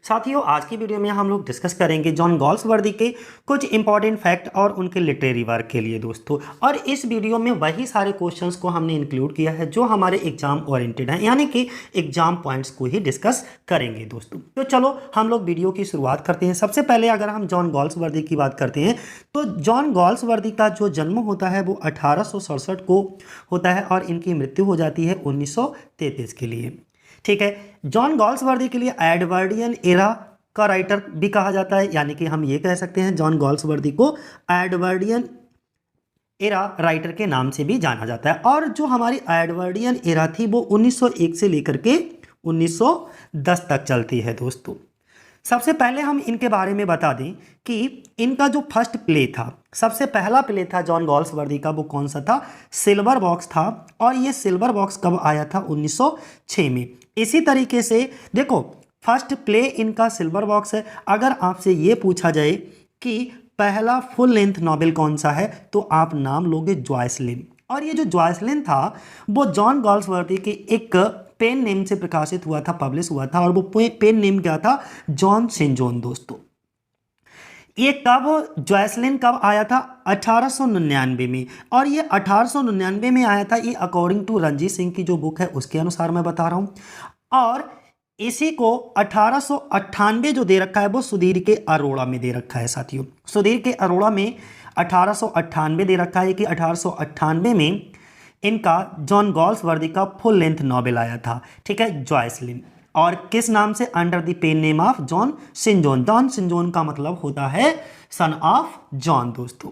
साथियों, आज की वीडियो में हम लोग डिस्कस करेंगे जॉन गॉल्सवर्दी के कुछ इंपॉर्टेंट फैक्ट और उनके लिटरेरी वर्क के लिए दोस्तों। और इस वीडियो में वही सारे क्वेश्चंस को हमने इंक्लूड किया है जो हमारे एग्जाम ओरिएंटेड हैं, यानी कि एग्जाम पॉइंट्स को ही डिस्कस करेंगे दोस्तों। तो चलो हम लोग वीडियो की शुरुआत करते हैं। सबसे पहले अगर हम जॉन गॉल्सवर्दी की बात करते हैं तो जॉन गॉल्सवर्दी का जो जन्म होता है वो 1867 को होता है और इनकी मृत्यु हो जाती है 1933 के लिए। ठीक है, जॉन गॉल्सवर्दी के लिए एडवर्डियन एरा का राइटर भी कहा जाता है, यानी कि हम ये कह सकते हैं जॉन गॉल्सवर्दी को एडवर्डियन एरा राइटर के नाम से भी जाना जाता है। और जो हमारी एडवर्डियन एरा थी वो 1901 से लेकर के 1910 तक चलती है दोस्तों। सबसे पहले हम इनके बारे में बता दें कि इनका जो फर्स्ट प्ले था, सबसे पहला प्ले था जॉन गॉल्सवर्दी का, वो कौन सा था? सिल्वर बॉक्स था। और ये सिल्वर बॉक्स कब आया था? 1906 में। इसी तरीके से देखो, फर्स्ट प्ले इनका सिल्वर बॉक्स है। अगर आपसे ये पूछा जाए कि पहला फुल लेंथ नॉवेल कौन सा है तो आप नाम लोगे जॉयसलिन। और ये जो जॉयसलिन था वो जॉन गॉल्सवर्दी के एक पेन नेम से प्रकाशित हुआ था, पब्लिश हुआ था। और वो पेन नेम क्या था? जॉन सेंट जॉन दोस्तों। ये कब जॉयसलिन कब आया था? 1899 में। और ये 1899 में आया था, ये अकॉर्डिंग टू रणजीत सिंह की जो बुक है उसके अनुसार मैं बता रहा हूँ। और इसी को 1898 जो दे रखा है वो सुधीर के अरोड़ा में दे रखा है साथियों। सुधीर के अरोड़ा में 1898 दे रखा है कि 1898 में इनका जॉन गॉल्सवर्दी का फुल लेंथ नॉवेल आया था। ठीक है, जॉयसलिन। और किस नाम से? Under the pen name of John Saint John. John Saint John का मतलब होता है सन ऑफ जॉन दोस्तों।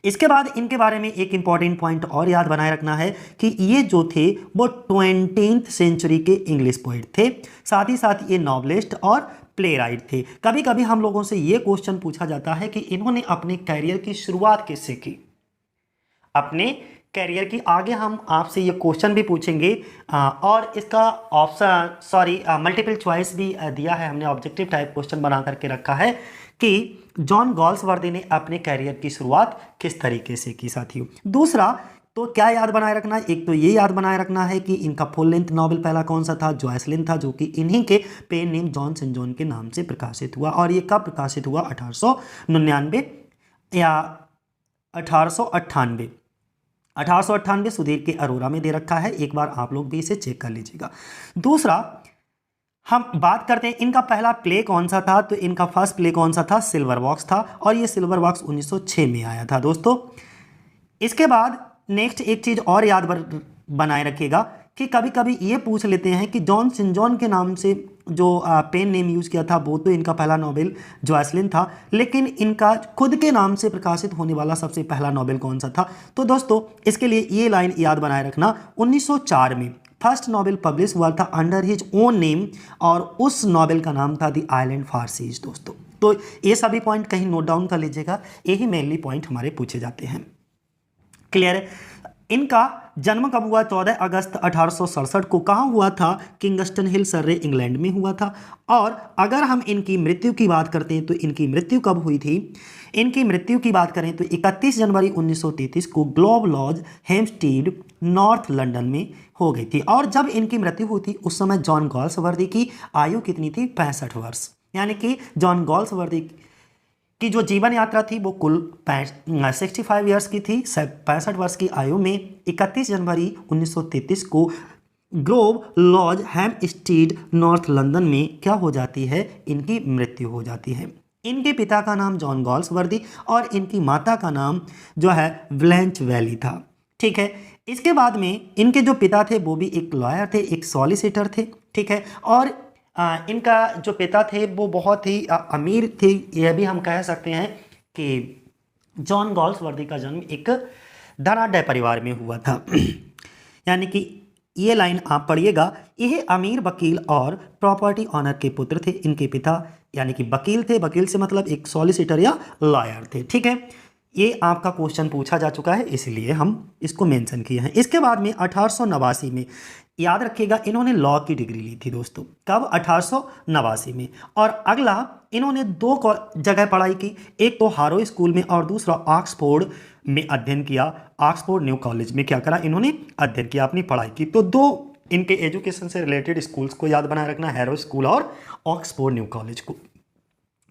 इसके बाद इनके बारे में एक इंपॉर्टेंट पॉइंट और याद बनाए रखना है कि ये जो थे वो 20th सेंचुरी के इंग्लिश पोएट थे, साथ ही साथ ये नॉवलिस्ट और प्ले राइट थे। कभी कभी हम लोगों से ये क्वेश्चन पूछा जाता है कि इन्होंने अपने कैरियर की शुरुआत किससे की, अपने कैरियर की। आगे हम आपसे ये क्वेश्चन भी पूछेंगे और इसका ऑप्शन मल्टीपल चॉइस भी दिया है हमने, ऑब्जेक्टिव टाइप क्वेश्चन बना करके रखा है कि जॉन गॉल्सवर्दी ने अपने कैरियर की शुरुआत किस तरीके से की साथियों। दूसरा तो क्या याद बनाए रखना है? एक तो ये याद बनाए रखना है कि इनका फुल लेंथ नॉवेल पहला कौन सा था? जॉयसलिन था, जो कि इन्हीं के pen name John Saint John के नाम से प्रकाशित हुआ। और ये कब प्रकाशित हुआ? 1899 या 1898। 1898 सुधीर के अरोरा में दे रखा है, एक बार आप लोग भी इसे चेक कर लीजिएगा। दूसरा हम बात करते हैं इनका पहला प्ले कौन सा था, तो इनका फर्स्ट प्ले कौन सा था? सिल्वर बॉक्स था। और ये सिल्वर बॉक्स 1906 में आया था दोस्तों। इसके बाद नेक्स्ट एक चीज़ और याद बनाए रखिएगा कि कभी कभी ये पूछ लेते हैं कि जॉन सेंट जॉन के नाम से जो पेन नेम यूज़ किया था वो तो इनका पहला नॉवेल जॉयसलिन था, लेकिन इनका खुद के नाम से प्रकाशित होने वाला सबसे पहला नॉवेल कौन सा था? तो दोस्तों इसके लिए ये लाइन याद बनाए रखना, 1904 में फर्स्ट नॉवेल पब्लिश हुआ था अंडर हिज ओन नेम, और उस नॉवेल का नाम था द आइलैंड फारसीज दोस्तों। तो ये सभी पॉइंट कहीं नोट डाउन कर लीजिएगा, यही मेनली पॉइंट हमारे पूछे जाते हैं। क्लियर है? इनका जन्म कब हुआ? 14 अगस्त 1867 को। कहाँ हुआ था? किंगस्टन हिल, सर्रे, इंग्लैंड में हुआ था। और अगर हम इनकी मृत्यु की बात करते हैं तो इनकी मृत्यु कब हुई थी? इनकी मृत्यु की बात करें तो 31 जनवरी 1933 को ग्लोब लॉज, हेम्पस्टीड, नॉर्थ लंदन में हो गई थी। और जब इनकी मृत्यु हुई थी उस समय जॉन गॉल्सवर्दी की आयु कितनी थी? 65 वर्ष। यानी कि जॉन गॉल्सवर्दी की जो जीवन यात्रा थी वो कुल 65 ईयर्स की थी। 65 वर्ष की आयु में 31 जनवरी 1933 को ग्लोब लॉज, हेम्पस्टीड, नॉर्थ लंदन में क्या हो जाती है? इनकी मृत्यु हो जाती है। इनके पिता का नाम जॉन गॉल्सवर्दी और इनकी माता का नाम जो है ब्लैंच वैली था। ठीक है, इसके बाद में इनके जो पिता थे वो भी एक लॉयर थे, एक सॉलिसिटर थे। ठीक है, और इनका जो पिता थे वो बहुत ही अमीर थे। यह भी हम कह सकते हैं कि जॉन गॉल्सवर्दी का जन्म एक धनाढ्य परिवार में हुआ था। यानी कि ये लाइन आप पढ़िएगा, यह अमीर वकील और प्रॉपर्टी ऑनर के पुत्र थे। इनके पिता यानी कि वकील थे, वकील से मतलब एक सॉलिसिटर या लॉयर थे। ठीक है, ये आपका क्वेश्चन पूछा जा चुका है इसलिए हम इसको मेंशन किए हैं। इसके बाद में 1889 में याद रखिएगा इन्होंने लॉ की डिग्री ली थी दोस्तों। कब? 1889 में। और अगला इन्होंने दो जगह पढ़ाई की, एक तो हारो स्कूल में और दूसरा ऑक्सफोर्ड में अध्ययन किया। ऑक्सफोर्ड न्यू कॉलेज में क्या करा? इन्होंने अध्ययन किया, अपनी पढ़ाई की। तो दो इनके एजुकेशन से रिलेटेड स्कूल्स को याद बनाए रखना, हैरो स्कूल और ऑक्सफोर्ड न्यू कॉलेज को।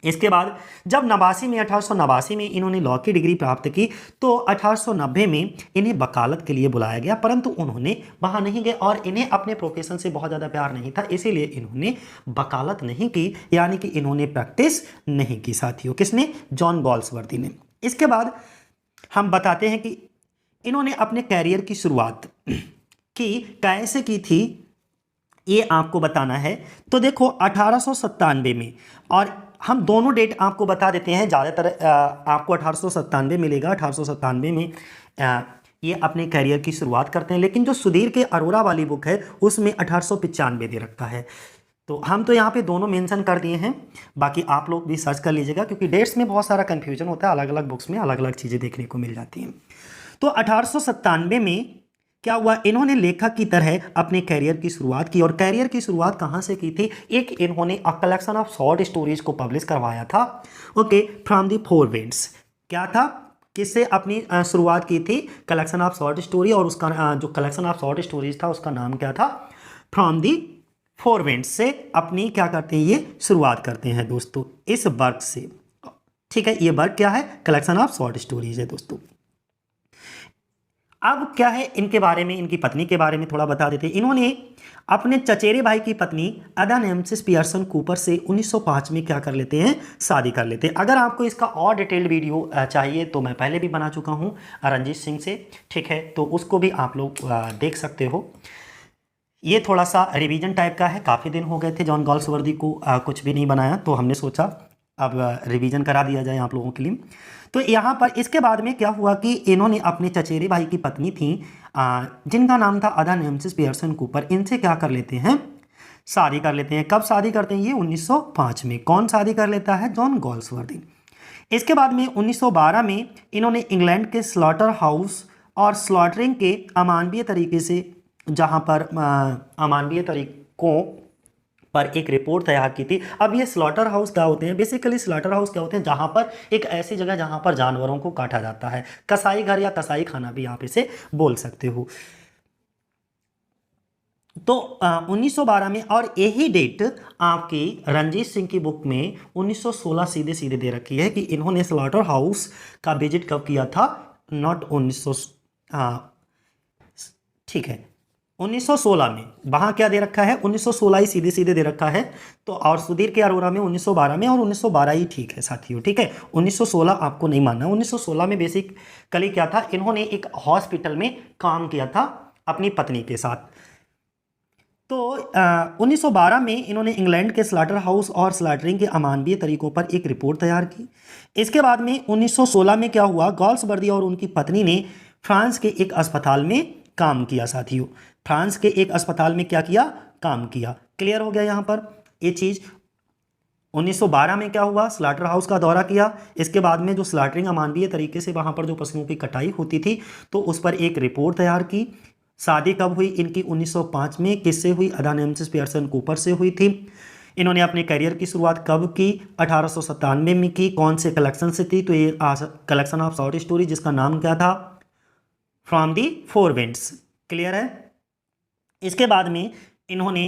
इसके बाद जब 1889 में इन्होंने लॉ की डिग्री प्राप्त की तो 1890 में इन्हें वकालत के लिए बुलाया गया, परंतु उन्होंने वहाँ नहीं गए और इन्हें अपने प्रोफेशन से बहुत ज़्यादा प्यार नहीं था, इसीलिए इन्होंने वकालत नहीं की, यानी कि इन्होंने प्रैक्टिस नहीं की साथियों। किसने? जॉन गॉल्सवर्दी ने। इसके बाद हम बताते हैं कि इन्होंने अपने कैरियर की शुरुआत की कैसे की थी, ये आपको बताना है। तो देखो 1897 में, और हम दोनों डेट आपको बता देते हैं, ज़्यादातर आपको 1897 मिलेगा। 1897 में ये अपने करियर की शुरुआत करते हैं, लेकिन जो सुधीर के अरोरा वाली बुक है उसमें 1895 दे रखा है। तो हम तो यहाँ पे दोनों मेंशन कर दिए हैं, बाकी आप लोग भी सर्च कर लीजिएगा, क्योंकि डेट्स में बहुत सारा कन्फ्यूजन होता है, अलग अलग बुक्स में अलग अलग चीज़ें देखने को मिल जाती हैं। तो 1897 में क्या हुआ, इन्होंने लेखक की तरह अपने कैरियर की शुरुआत की। और कैरियर की शुरुआत कहाँ से की थी? एक इन्होंने अ कलेक्शन ऑफ शॉर्ट स्टोरीज को पब्लिश करवाया था, okay, from the four winds. क्या था? किससे अपनी शुरुआत की थी? कलेक्शन ऑफ शॉर्ट स्टोरी, और उसका जो कलेक्शन ऑफ शॉर्ट स्टोरीज था उसका नाम क्या था? फ्रॉम द फोर विंड्स से अपनी क्या करते हैं, ये शुरुआत करते हैं दोस्तों इस वर्क से। ठीक है, ये वर्क क्या है? कलेक्शन ऑफ शॉर्ट स्टोरीज है दोस्तों। अब क्या है इनके बारे में, इनकी पत्नी के बारे में थोड़ा बता देते हैं। इन्होंने अपने चचेरे भाई की पत्नी अदा नेम्सिस पियर्सन कूपर से 1905 में क्या कर लेते हैं? शादी कर लेते हैं। अगर आपको इसका और डिटेल्ड वीडियो चाहिए तो मैं पहले भी बना चुका हूँ रंजीत सिंह से, ठीक है, तो उसको भी आप लोग देख सकते हो। ये थोड़ा सा रिवीजन टाइप का है, काफ़ी दिन हो गए थे जॉन गॉल्सवर्दी को कुछ भी नहीं बनाया, तो हमने सोचा अब रिवीजन करा दिया जाए आप लोगों के लिए। तो यहाँ पर इसके बाद में क्या हुआ कि इन्होंने अपने चचेरे भाई की पत्नी थी जिनका नाम था अदा नेम्सिस पियर्सन कूपर, इनसे क्या कर लेते हैं? शादी कर लेते हैं। कब शादी करते हैं? ये 1905 में। कौन शादी कर लेता है? John Galsworthy. इसके बाद में 1912 में इन्होंने इंग्लैंड के स्लॉटर हाउस और स्लॉटरिंग के अमानवीय तरीके से, जहाँ पर अमानवीय तरीकों पर एक रिपोर्ट तैयार की थी। अब ये स्लॉटर हाउस क्या होते हैं? बेसिकली स्लॉटर हाउस क्या होते हैं? जहाँ पर एक ऐसी जगह जहाँ पर जानवरों को काटा जाता है, कसाई घर या कसाई खाना भी आप इसे बोल सकते हो। तो 1912 में, और यही डेट आपकी रंजीत सिंह की बुक में 1916 सीधे सीधे दे रखी है कि इन्होंने स्लॉटर हाउस का विजिट कब किया था? नॉट 1900, ठीक है, 1916 में। वहाँ क्या दे रखा है? 1916 ही सीधे सीधे दे रखा है। तो और सुधीर के अरोरा में 1912 में, और 1912 ही ठीक है साथियों, ठीक है। 1916 आपको नहीं मानना। 1916 में बेसिकली क्या था, इन्होंने एक हॉस्पिटल में काम किया था अपनी पत्नी के साथ। तो 1912 में इन्होंने इंग्लैंड के स्लॉटर हाउस और स्लॉटरिंग के अमानवीय तरीकों पर एक रिपोर्ट तैयार की। इसके बाद में 1916 में क्या हुआ, गॉल्सवर्दी और उनकी पत्नी ने फ्रांस के एक अस्पताल में काम किया साथियों। फ्रांस के एक अस्पताल में क्या किया? काम किया। क्लियर हो गया यहाँ पर ये चीज़। 1912 में क्या हुआ, स्लॉटर हाउस का दौरा किया। इसके बाद में जो स्लॉटरिंग अमानवीय तरीके से वहाँ पर जो पशुओं की कटाई होती थी तो उस पर एक रिपोर्ट तैयार की। शादी कब हुई इनकी? 1905 में। किससे हुई? अदा नेम्सिस पियर्सन कूपर से हुई थी। इन्होंने अपने करियर की शुरुआत कब की? 1897 में की। कौन से कलेक्शन से थी? तो ये कलेक्शन ऑफ शॉर्ट स्टोरी, जिसका नाम क्या था? From the four winds. Clear है। इसके बाद में इन्होंने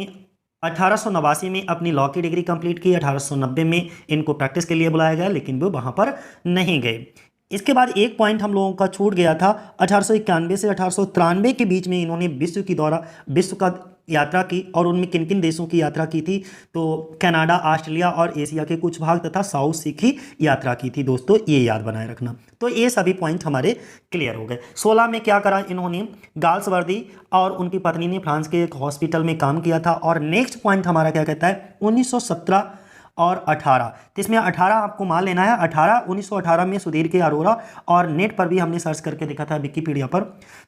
1889 में अपनी लॉ की डिग्री कंप्लीट की। 1890 में इनको प्रैक्टिस के लिए बुलाया गया, लेकिन वो वहाँ पर नहीं गए। इसके बाद एक पॉइंट हम लोगों का छूट गया था। 1891 से 1893 के बीच में इन्होंने विश्व का यात्रा की, और उनमें किन किन देशों की यात्रा की थी? तो कनाडा, ऑस्ट्रेलिया और एशिया के कुछ भाग तथा साउथ सी की यात्रा की थी दोस्तों, ये याद बनाए रखना। तो ये सभी पॉइंट हमारे क्लियर हो गए। 16 में क्या करा इन्होंने? गॉल्सवर्दी और उनकी पत्नी ने फ्रांस के एक हॉस्पिटल में काम किया था। और नेक्स्ट पॉइंट हमारा क्या कहता है? 1917 और 18, तो इसमें 18 आपको मान लेना है। 1918 में सुधीर के अरोरा, और नेट पर भी हमने सर्च करके देखा था विकिपीडिया पर,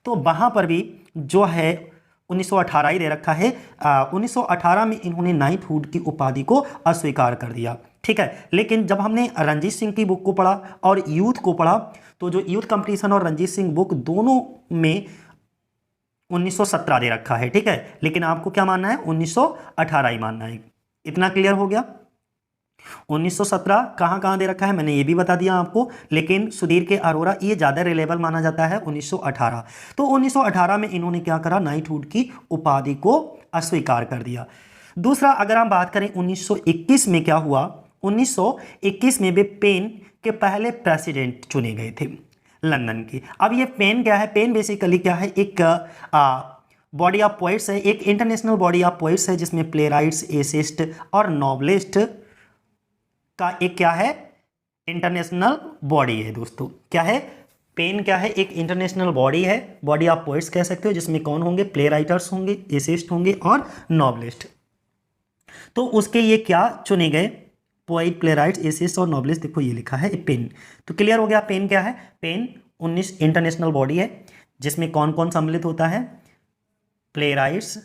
तो वहाँ पर भी जो है 1918 ही दे रखा है। 1918 में इन्होंने नाइटहुड की उपाधि को अस्वीकार कर दिया, ठीक है। लेकिन जब हमने रंजीत सिंह की बुक को पढ़ा और यूथ को पढ़ा, तो जो यूथ कंपटीशन और रंजीत सिंह बुक दोनों में 1917 दे रखा है, ठीक है। लेकिन आपको क्या मानना है? 1918 ही मानना है। इतना क्लियर हो गया। 1917 कहाँ कहाँ दे रखा है मैंने ये भी बता दिया आपको, लेकिन सुधीर के अरोरा ये ज़्यादा रिलेबल माना जाता है 1918। तो 1918 में इन्होंने क्या करा, नाइटहुड की उपाधि को अस्वीकार कर दिया। दूसरा अगर हम बात करें 1921 में क्या हुआ, 1921 में भी पेन के पहले प्रेसिडेंट चुने गए थे लंदन की। अब ये पेन क्या है, पेन बेसिकली क्या है, एक बॉडी ऑफ पोइट्स है, एक इंटरनेशनल बॉडी ऑफ पोइट्स है जिसमें प्ले राइट्स, एसिस्ट और नॉवलिस्ट का एक क्या है, इंटरनेशनल बॉडी है दोस्तों। क्या है, पेन क्या है, एक इंटरनेशनल बॉडी है, बॉडी ऑफ पोइट्स कह सकते हो, जिसमें कौन होंगे, प्ले राइटर्स होंगे, एसिस्ट होंगे और नॉवलिस्ट। तो उसके ये क्या चुने गए, पोइट, प्ले राइट्स, एसिस्ट और नॉवलिस्ट। देखो ये लिखा है पेन। तो क्लियर हो गया पेन क्या है, पेन 19 इंटरनेशनल बॉडी है जिसमें कौन कौन सम्मिलित होता है, प्ले राइट्स,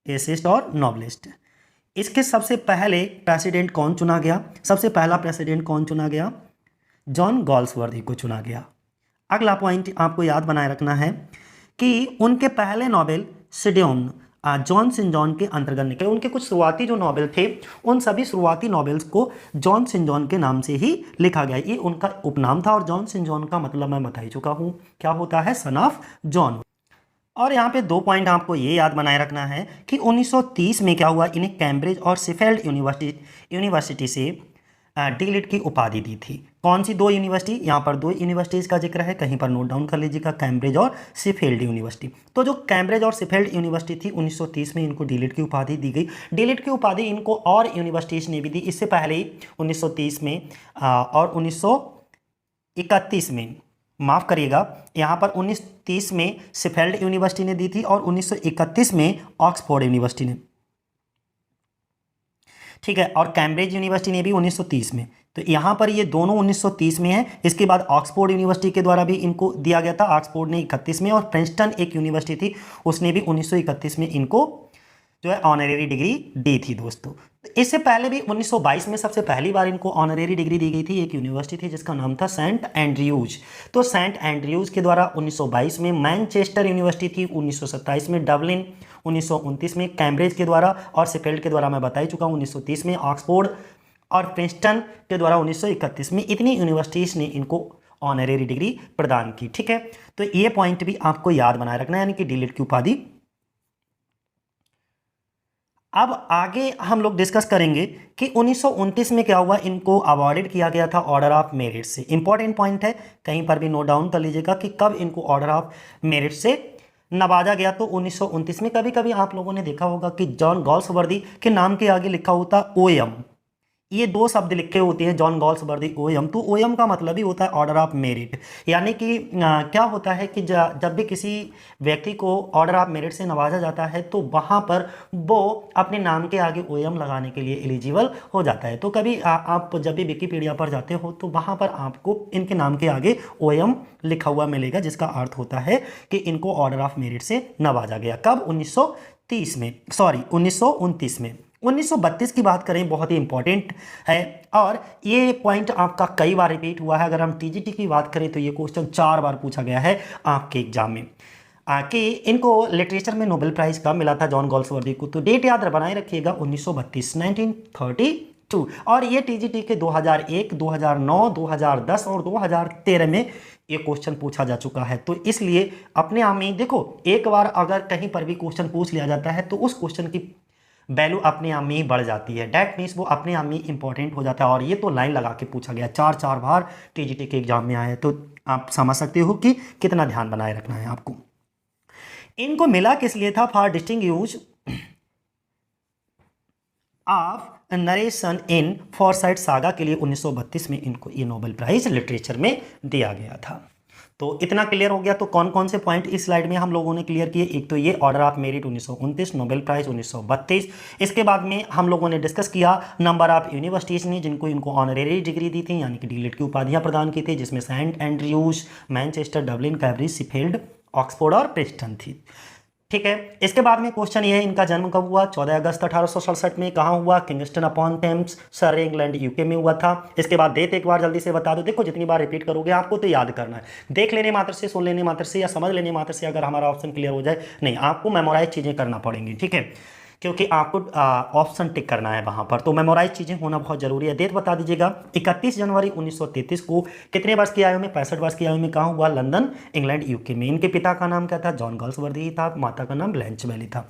एसिस्ट और नॉवलिस्ट। इसके सबसे पहले प्रेसिडेंट कौन चुना गया, सबसे पहला प्रेसिडेंट कौन चुना गया, जॉन गॉल्सवर्दी को चुना गया। अगला पॉइंट आपको याद बनाए रखना है कि उनके पहले नोबेल सिडोन जॉन सिन जॉन के अंतर्गत निकले। उनके कुछ शुरुआती जो नोबेल थे उन सभी शुरुआती नोबेल्स को जॉन सिन जॉन के नाम से ही लिखा गया। ये उनका उपनाम था और जॉन सिन जॉन का मतलब मैं बता ही चुका हूँ, क्या होता है, सन ऑफ जॉन। और यहाँ पे 2 पॉइंट आपको ये याद बनाए रखना है कि 1930 में क्या हुआ, इन्हें कैम्ब्रिज और शेफील्ड यूनिवर्सिटी से डीलिट की उपाधि दी थी। कौन सी 2 यूनिवर्सिटी, यहाँ पर 2 यूनिवर्सिटीज़ का जिक्र है, कहीं पर नोट डाउन कर लीजिएगा, कैम्ब्रिज और शेफील्ड यूनिवर्सिटी। तो जो कैम्ब्रिज और शेफील्ड यूनिवर्सिटी थी 1930 में इनको डीलिट की उपाधि दी गई। डीलिट की उपाधि इनको और यूनिवर्सिटीज़ ने भी दी इससे पहले ही 1930 में और 1931 में, माफ़ करिएगा, यहाँ पर 1930 में शेफील्ड यूनिवर्सिटी ने दी थी और 1931 में ऑक्सफोर्ड यूनिवर्सिटी ने, ठीक है, और कैम्ब्रिज यूनिवर्सिटी ने भी 1930 में। तो यहाँ पर ये दोनों 1930 में है। इसके बाद ऑक्सफोर्ड यूनिवर्सिटी के द्वारा भी इनको दिया गया था, ऑक्सफोर्ड ने 31 में, और प्रिंसटन एक यूनिवर्सिटी थी उसने भी 1931 में इनको जो है ऑनरेरी डिग्री दी थी दोस्तों। इससे पहले भी 1922 में सबसे पहली बार इनको ऑनरेरी डिग्री दी गई थी। एक यूनिवर्सिटी थी जिसका नाम था सेंट एंड्रयूज। तो सेंट एंड्रयूज के द्वारा 1922 में, मैनचेस्टर यूनिवर्सिटी थी 1927 में, डबलिन 1929 में, कैम्ब्रिज के द्वारा और शेफील्ड के द्वारा मैं बता ही चुका हूँ 1930 में, ऑक्सफोर्ड और प्रिंसटन के द्वारा 1931 में। इतनी यूनिवर्सिटीज़ ने इनको ऑनरेरी डिग्री प्रदान की। ठीक है, तो ये पॉइंट भी आपको याद बनाए रखना है, यानी कि डीलिट की उपाधि। अब आगे हम लोग डिस्कस करेंगे कि 1929 में क्या हुआ, इनको अवॉर्डेड किया गया था ऑर्डर ऑफ मेरिट से। इंपॉर्टेंट पॉइंट है, कहीं पर भी नोट डाउन कर लीजिएगा कि कब इनको ऑर्डर ऑफ मेरिट से नवाजा गया। तो 1929 में। कभी कभी आप लोगों ने देखा होगा कि जॉन गॉल्सवर्दी के नाम के आगे लिखा होता ओएम, ये 2 शब्द लिखे होते हैं, जॉन गॉल्सवर्दी ओएम। तो ओएम का मतलब ही होता है ऑर्डर ऑफ मेरिट, यानी कि क्या होता है कि जब भी किसी व्यक्ति को ऑर्डर ऑफ मेरिट से नवाजा जाता है तो वहाँ पर वो अपने नाम के आगे ओएम लगाने के लिए एलिजिबल हो जाता है। तो कभी आप जब भी विकिपीडिया पर जाते हो तो वहाँ पर आपको इनके नाम के आगे ओएम लिखा हुआ मिलेगा, जिसका अर्थ होता है कि इनको ऑर्डर ऑफ मेरिट से नवाजा गया। कब, 1929 में। 1932 की बात करें, बहुत ही इंपॉर्टेंट है और ये पॉइंट आपका कई बार रिपीट हुआ है। अगर हम टीजीटी की बात करें तो ये क्वेश्चन 4 बार पूछा गया है आपके एग्जाम में कि इनको लिटरेचर में नोबेल प्राइज कब मिला था जॉन गॉल्सवर्दी को। तो डेट याद बनाए रखिएगा, 1932, 1932। और ये टीजीटी के 2001, 2009, 2010 और 2013 में ये क्वेश्चन पूछा जा चुका है। तो इसलिए अपने आप में देखो, एक बार अगर कहीं पर भी क्वेश्चन पूछ लिया जाता है तो उस क्वेश्चन की वैल्यू अपने आप में ही बढ़ जाती है। डैट मीन्स वो अपने आप में इंपॉर्टेंट हो जाता है। और ये तो लाइन लगा के पूछा गया, 4 बार टीजीटी के एग्जाम में आया है, तो आप समझ सकते हो कि कितना ध्यान बनाए रखना है आपको। इनको मिला किस लिए था, for distinguish of narration in Forsyte saga के लिए 1932 में इनको ये नोबेल प्राइज लिटरेचर में दिया गया था। तो इतना क्लियर हो गया। तो कौन कौन से पॉइंट इस स्लाइड में हम लोगों ने क्लियर किए, एक तो ये Order of Merit 1929, Nobel Prize 1932। इसके बाद में हम लोगों ने डिस्कस किया नंबर ऑफ यूनिवर्सिटीज़ ने जिनको इनको ऑनरेरी डिग्री दी थी, यानी कि डीलिट की उपाधियां प्रदान की थी, जिसमें Saint Andrews, Manchester, Dublin, Cambridge, Sheffield, Oxford और प्रिंसटन थी। ठीक है, इसके बाद में क्वेश्चन ये है, इनका जन्म कब हुआ, 14 अगस्त 1867 में। कहाँ हुआ, किंगस्टन अपॉन टेम्स, सरे, इंग्लैंड, यूके में हुआ था। इसके बाद डेट एक बार जल्दी से बता दो। देखो जितनी बार रिपीट करोगे आपको तो याद करना है, देख लेने मात्र से, सुन लेने मात्र से या समझ लेने मात्र से अगर हमारा ऑप्शन क्लियर हो जाए नहीं, आपको मेमोराइज चीज़ें करना पड़ेंगी। ठीक है, क्योंकि आपको ऑप्शन टिक करना है वहाँ पर, तो मेमोराइज चीज़ें होना बहुत ज़रूरी है। डेट बता दीजिएगा। 31 जनवरी 1933 को कितने वर्ष की आयु में? 65 वर्ष की आयु में। कहाँ हुआ? लंदन, इंग्लैंड, यूके में। इनके पिता का नाम क्या था? जॉन गॉल्सवर्दी ही था। माता का नाम ब्लैंच बेली था।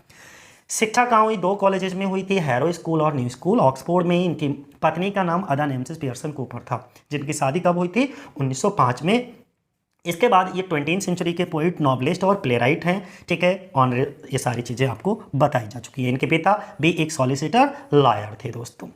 शिक्षा कहाँ हुई? 2 कॉलेजेस में हुई थी, हैरो स्कूल और न्यू स्कूल। ऑक्सफोर्ड में इनकी पत्नी का नाम अदा नेम्सिस पियर्सन कूपर था, जिनकी शादी कब हुई थी? 1905 में। इसके बाद ये 20वीं सेंचुरी के पोइट, नॉवलिस्ट और प्लेराइट हैं, ठीक है। और ये सारी चीज़ें आपको बताई जा चुकी है। इनके पिता भी एक सॉलिसिटर लॉयर थे दोस्तों,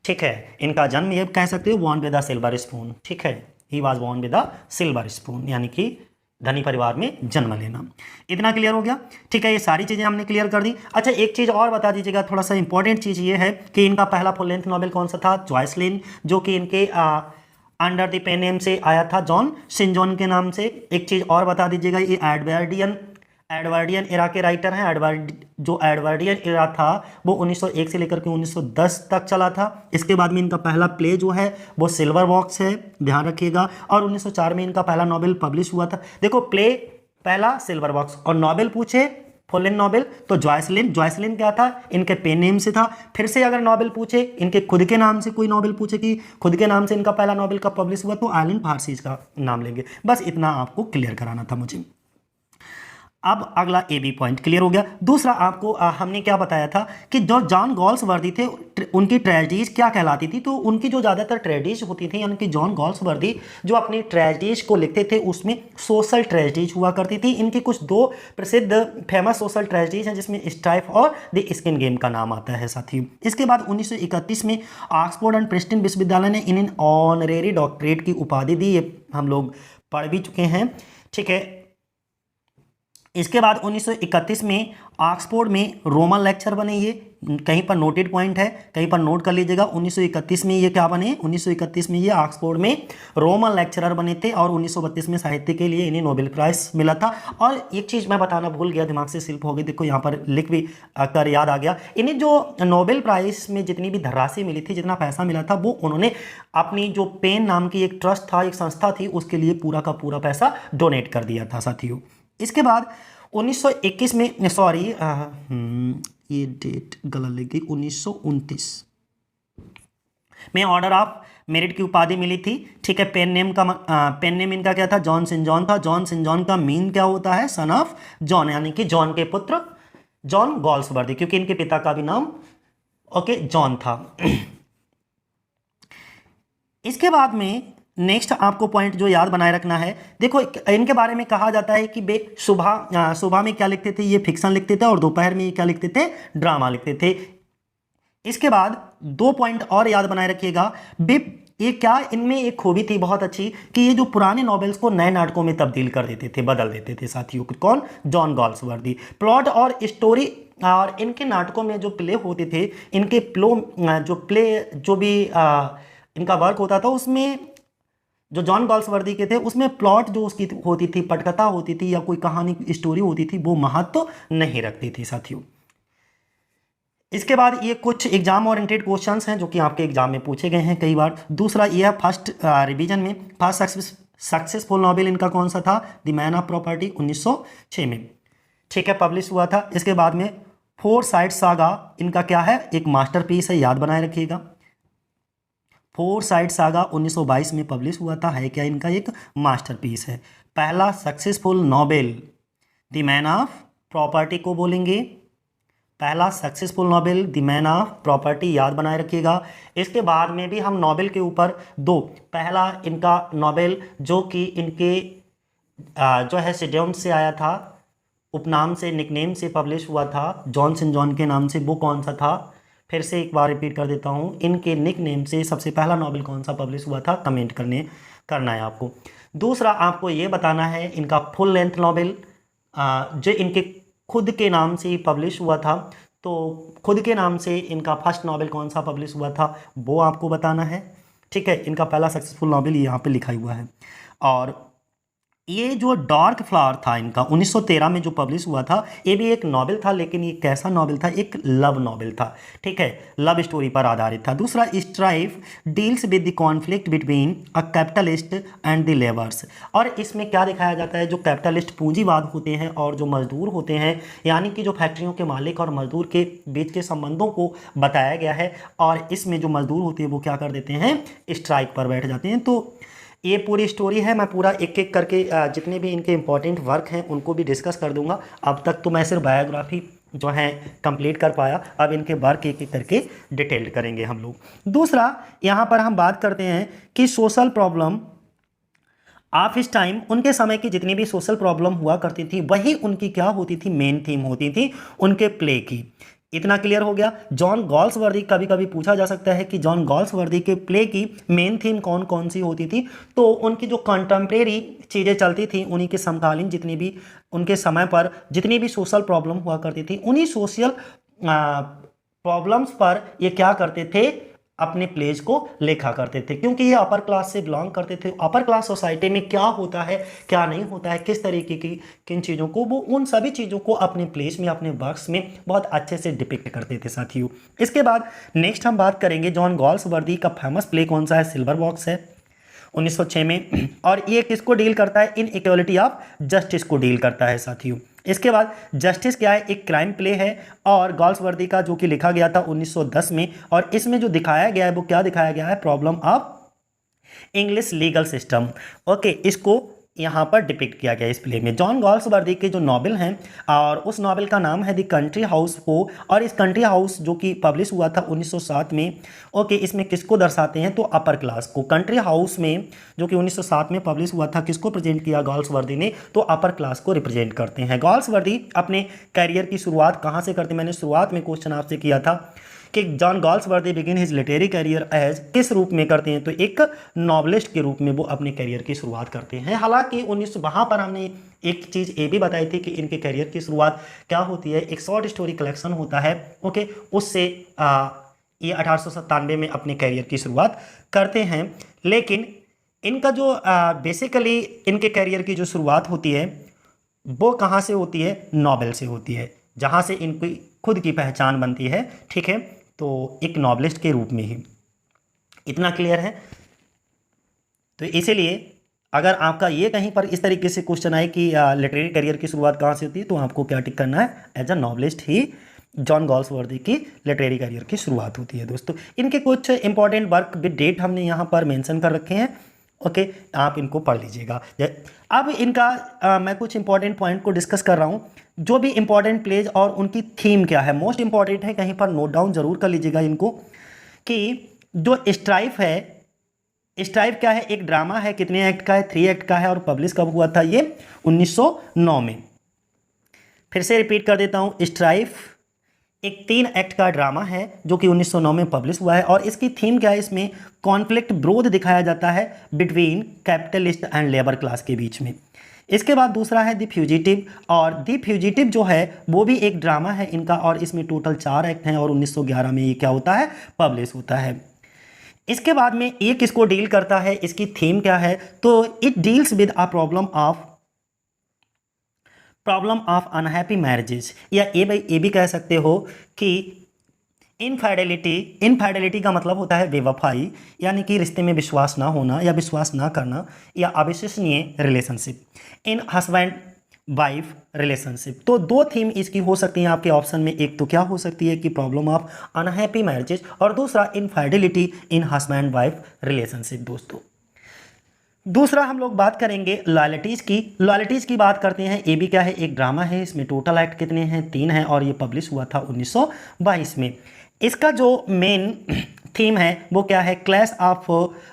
ठीक है। इनका जन्म ये कह सकते हो born with the silver spoon, ठीक है। He was born with the silver spoon, यानी कि धनी परिवार में जन्म लेना। इतना क्लियर हो गया, ठीक है। ये सारी चीज़ें हमने क्लियर कर दी। अच्छा, एक चीज़ और बता दीजिएगा, थोड़ा सा इंपॉर्टेंट चीज़ ये है कि इनका पहला फुल लेंथ नॉवेल कौन सा था? जॉयसलिन, जो कि इनके अंडर द पेन नेम से आया था, जॉन सिंजॉन के नाम से। एक चीज़ और बता दीजिएगा, ये एडवर्डियन एरा के राइटर हैं। जो एडवर्डियन एरा था वो 1901 से लेकर के 1910 तक चला था। इसके बाद में इनका पहला प्ले जो है वो सिल्वर बॉक्स है, ध्यान रखिएगा। और 1904 में इनका पहला नॉवेल पब्लिश हुआ था। देखो, प्ले पहला, सिल्वर बॉक्स, और नॉवेल पूछे फुल लेंथ नॉवेल तो जॉयसलिन क्या था? इनके पेन नेम से था। फिर से अगर नॉवेल पूछे इनके खुद के नाम से, कोई नॉवेल पूछे कि खुद के नाम से इनका पहला नॉवेल कब पब्लिश हुआ, तो आइलैंड फारसीज का नाम लेंगे। बस इतना आपको क्लियर कराना था मुझे। अब अगला ए बी पॉइंट क्लियर हो गया। दूसरा आपको हमने क्या बताया था कि जो जॉन गॉल्सवर्दी थे उनकी ट्रेजेडीज क्या कहलाती थी? तो उनकी जो ज़्यादातर ट्रेजेडीज होती थी, यानी कि जॉन गॉल्सवर्दी जो अपनी ट्रेजेडीज को लिखते थे उसमें सोशल ट्रेजेडीज हुआ करती थी। इनकी कुछ 2 प्रसिद्ध फेमस सोशल ट्रेजेडीज हैं, जिसमें स्ट्राइफ और द स्किन गेम का नाम आता है साथियों। इसके बाद 1931 में ऑक्सफोर्ड एंड प्रिंसटन विश्वविद्यालय ने इन्हें ऑनरेरी डॉक्टरेट की उपाधि दी। ये हम लोग पढ़ भी चुके हैं, ठीक है। इसके बाद 1931 में ऑक्सफोर्ड में रोमन लेक्चर बने। ये कहीं पर नोटेड पॉइंट है, कहीं पर नोट कर लीजिएगा। 1931 में ये क्या बने? 1931 में ये ऑक्सफोर्ड में रोमन लेक्चरर बने थे। और 1932 में साहित्य के लिए इन्हें नोबेल प्राइज मिला था। और एक चीज़ मैं बताना भूल गया, दिमाग से स्लिप हो गई, देखो यहाँ पर लिख भी कर याद आ गया। इन्हें जो नोबेल प्राइज में जितनी भी धनराशि मिली थी, जितना पैसा मिला था, वो उन्होंने अपनी जो पेन नाम की एक ट्रस्ट था, एक संस्था थी, उसके लिए पूरा का पूरा पैसा डोनेट कर दिया था साथियों। इसके बाद 1921 में, सॉरी ये डेट गलत लग गई, 1929 में ऑर्डर ऑफ मेरिट की उपाधि मिली थी, ठीक है। पेन नेम इनका क्या था? जॉन सिंजॉन था। जॉन सिंजॉन का मीन क्या होता है? सन ऑफ जॉन, यानी कि जॉन के पुत्र जॉन गॉल्सवर्दी, क्योंकि इनके पिता का भी नाम जॉन था। इसके बाद में नेक्स्ट आपको पॉइंट जो याद बनाए रखना है, देखो इनके बारे में कहा जाता है कि वे सुबह में क्या लिखते थे? ये फिक्शन लिखते थे। और दोपहर में ये क्या लिखते थे? ड्रामा लिखते थे। इसके बाद 2 पॉइंट और याद बनाए रखिएगा। ये क्या, इनमें एक खूबी थी बहुत अच्छी कि ये जो पुराने नॉवेल्स को नए नाटकों में तब्दील कर देते थे, बदल देते थे साथियों। कौन? John Galsworthy. प्लॉट और स्टोरी, और इनके नाटकों में जो प्ले होते थे, इनके जो भी इनका वर्क होता था, उसमें जो जॉन गॉल्सवर्दी के थे उसमें प्लॉट जो उसकी होती थी, पटकथा होती थी या कोई कहानी स्टोरी होती थी, वो महत्व नहीं रखती थी साथियों। इसके बाद ये कुछ एग्जाम ओरिएंटेड क्वेश्चंस हैं जो कि आपके एग्जाम में पूछे गए हैं कई बार। दूसरा ये है फर्स्ट रिवीजन में, फर्स्ट सक्सेसफुल नॉवेल इनका कौन सा था? द मैन ऑफ प्रॉपर्टी, 1906 में, ठीक है, पब्लिश हुआ था। इसके बाद में 4 साइड सागा इनका क्या है? एक मास्टरपीस है, याद बनाए रखिएगा। 4 साइड सागा 1922 में पब्लिश हुआ था, है क्या इनका? एक मास्टरपीस है। पहला successful novel the Man of property को बोलेंगे। पहला successful novel the Man of property, याद बनाए रखिएगा। इसके बाद में भी हम नॉवेल के ऊपर 2, पहला इनका नॉवेल जो कि इनके जो है सिडोन से आया था, उपनाम से, निकनेम से पब्लिश हुआ था जॉन सिंजॉन के नाम से, वो कौन सा था? फिर से एक बार रिपीट कर देता हूँ, इनके निक नेम से सबसे पहला नॉवेल कौन सा पब्लिश हुआ था? कमेंट करना है आपको। दूसरा आपको ये बताना है इनका फुल लेंथ नॉवेल जो इनके खुद के नाम से ही पब्लिश हुआ था, तो खुद के नाम से इनका फर्स्ट नॉवेल कौन सा पब्लिश हुआ था, वो आपको बताना है, ठीक है। इनका पहला सक्सेसफुल नॉवेल यहाँ पे लिखा हुआ है। और ये जो डार्क फ्लावर था इनका 1913 में जो पब्लिश हुआ था, ये भी एक नॉवेल था, लेकिन ये कैसा नॉवेल था, एक लव नॉवेल था, ठीक है, लव स्टोरी पर आधारित था। दूसरा, strife deals with the conflict between a capitalist and the labours, और इसमें क्या दिखाया जाता है, जो कैपिटलिस्ट पूंजीवाद होते हैं और जो मजदूर होते हैं, यानी कि जो फैक्ट्रियों के मालिक और मजदूर के बीच के संबंधों को बताया गया है, और इसमें जो मजदूर होते हैं वो क्या कर देते हैं, स्ट्राइक पर बैठ जाते हैं। तो ये पूरी स्टोरी है, मैं पूरा एक एक करके जितने भी इनके इंपॉर्टेंट वर्क हैं उनको भी डिस्कस कर दूंगा। अब तक तो मैं सिर्फ बायोग्राफी जो है कंप्लीट कर पाया, अब इनके वर्क एक एक करके डिटेल्ड करेंगे हम लोग। दूसरा, यहाँ पर हम बात करते हैं कि सोशल प्रॉब्लम ऑफ इस टाइम, उनके समय की जितनी भी सोशल प्रॉब्लम हुआ करती थी वही उनकी क्या होती थी, मेन थीम होती थी उनके प्ले की। इतना क्लियर हो गया। जॉन गॉल्सवर्दी, कभी कभी पूछा जा सकता है कि जॉन गॉल्सवर्दी के प्ले की मेन थीम कौन कौन सी होती थी, तो उनकी जो कंटेम्प्रेरी चीज़ें चलती थी, उन्हीं के समकालीन जितनी भी उनके समय पर जितनी भी सोशल प्रॉब्लम हुआ करती थी, उन्हीं सोशल प्रॉब्लम्स पर ये क्या करते थे, अपने प्लेज को लिखा करते थे, क्योंकि ये अपर क्लास से बिलोंग करते थे। अपर क्लास सोसाइटी में क्या होता है, क्या नहीं होता है, किस तरीके की किन चीज़ों को, वो उन सभी चीज़ों को अपने प्लेज में, अपने वर्क्स में बहुत अच्छे से डिपिक्ट करते थे साथियों। इसके बाद नेक्स्ट हम बात करेंगे जॉन गॉल्सवर्दी का फेमस प्ले कौन सा है, सिल्वर बॉक्स है 1906 में, और ये किसको डील करता है, इन इक्वलिटी ऑफ जस्टिस को डील करता है साथियों। इसके बाद जस्टिस क्या है, एक क्राइम प्ले है, और गॉल्सवर्दी का जो कि लिखा गया था 1910 में, और इसमें जो दिखाया गया है वो क्या दिखाया गया है, problem of English legal system. Okay, इसको यहाँ पर डिपिक्ट किया गया इस प्ले में। जॉन गॉल्सवर्दी के जो नॉवेल हैं, और उस नॉवेल का नाम है द कंट्री हाउस को, और इस कंट्री हाउस जो कि पब्लिश हुआ था 1907 में। ओके, इसमें किसको दर्शाते हैं, तो अपर क्लास को। कंट्री हाउस में जो कि 1907 में पब्लिश हुआ था, किसको प्रेजेंट किया गॉल्सवर्दी ने, तो अपर क्लास को रिप्रेजेंट करते हैं। गॉल्सवर्दी अपने करियर की शुरुआत कहाँ से करते हैं, मैंने शुरुआत में क्वेश्चन आपसे किया था कि John Galsworthy begin his literary career as, किस रूप में करते हैं, तो एक नॉवलिस्ट के रूप में वो अपने करियर की शुरुआत करते हैं। हालांकि 19 वहाँ पर हमने एक चीज़ ये भी बताई थी कि इनके करियर की शुरुआत क्या होती है, एक शॉर्ट स्टोरी कलेक्शन होता है, ओके, उससे ये 1897 में अपने करियर की शुरुआत करते हैं। लेकिन इनका जो बेसिकली इनके करियर की जो शुरुआत होती है वो कहाँ से होती है, नॉवेल से होती है, जहाँ से इनकी खुद की पहचान बनती है, ठीक है, तो एक नॉवेलिस्ट के रूप में ही। इतना क्लियर है। तो इसीलिए अगर आपका ये कहीं पर इस तरीके से क्वेश्चन आए कि लिटरेरी करियर की शुरुआत कहाँ से होती है, तो आपको क्या टिक करना है, एज अ नॉवेलिस्ट ही जॉन गॉल्सवर्दी की लिटरेरी करियर की शुरुआत होती है। दोस्तों, इनके कुछ इंपॉर्टेंट वर्क विद डेट हमने यहाँ पर मेंशन कर रखे हैं, ओके, आप इनको पढ़ लीजिएगा। अब इनका मैं कुछ इंपॉर्टेंट पॉइंट को डिस्कस कर रहा हूँ, जो भी इंपॉर्टेंट प्लेज और उनकी थीम क्या है, मोस्ट इंपॉर्टेंट है, कहीं पर नोट डाउन जरूर कर लीजिएगा इनको, कि जो स्ट्राइफ है, स्ट्राइफ क्या है, एक ड्रामा है, कितने एक्ट का है, 3 एक्ट का है, और पब्लिश कब हुआ था, ये 1909 में। फिर से रिपीट कर देता हूँ, स्ट्राइफ एक 3 एक्ट का ड्रामा है जो कि 1909 में पब्लिश हुआ है, और इसकी थीम क्या है, इसमें कॉन्फ्लिक्ट विरोध दिखाया जाता है between capitalist and labour class के बीच में। इसके बाद दूसरा है द फ्यूजिटिव, और द फ्यूजिटिव जो है वो भी एक ड्रामा है इनका, और इसमें टोटल 4 एक्ट हैं, और 1911 में ये क्या होता है, पब्लिश होता है। इसके बाद में ये किसको डील करता है, इसकी थीम क्या है, तो it deals with a problem of unhappy marriages, या ये भी कह सकते हो कि इनफाइडेलिटी का मतलब होता है बेवफाई, यानी कि रिश्ते में विश्वास ना होना या विश्वास ना करना, या अविश्वसनीय रिलेशनशिप, इन हस्बैंड वाइफ रिलेशनशिप। तो 2 थीम इसकी हो सकती हैं आपके ऑप्शन में, एक तो क्या हो सकती है कि प्रॉब्लम ऑफ अनहैप्पी मैरिजेस, और दूसरा इनफाइडेलिटी इन हस्बैंड वाइफ रिलेशनशिप। दोस्तों, दूसरा हम लोग बात करेंगे लॉयल्टीज़ की। लॉयल्टीज़ की बात करते हैं, ये भी क्या है, एक ड्रामा है, इसमें टोटल एक्ट कितने हैं, 3 हैं, और ये पब्लिश हुआ था 1922 में। इसका जो मेन थीम है वो क्या है, clash of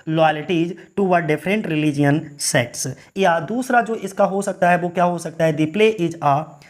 loyalties toward different religion sects, या दूसरा जो इसका हो सकता है वो क्या हो सकता है, the play is a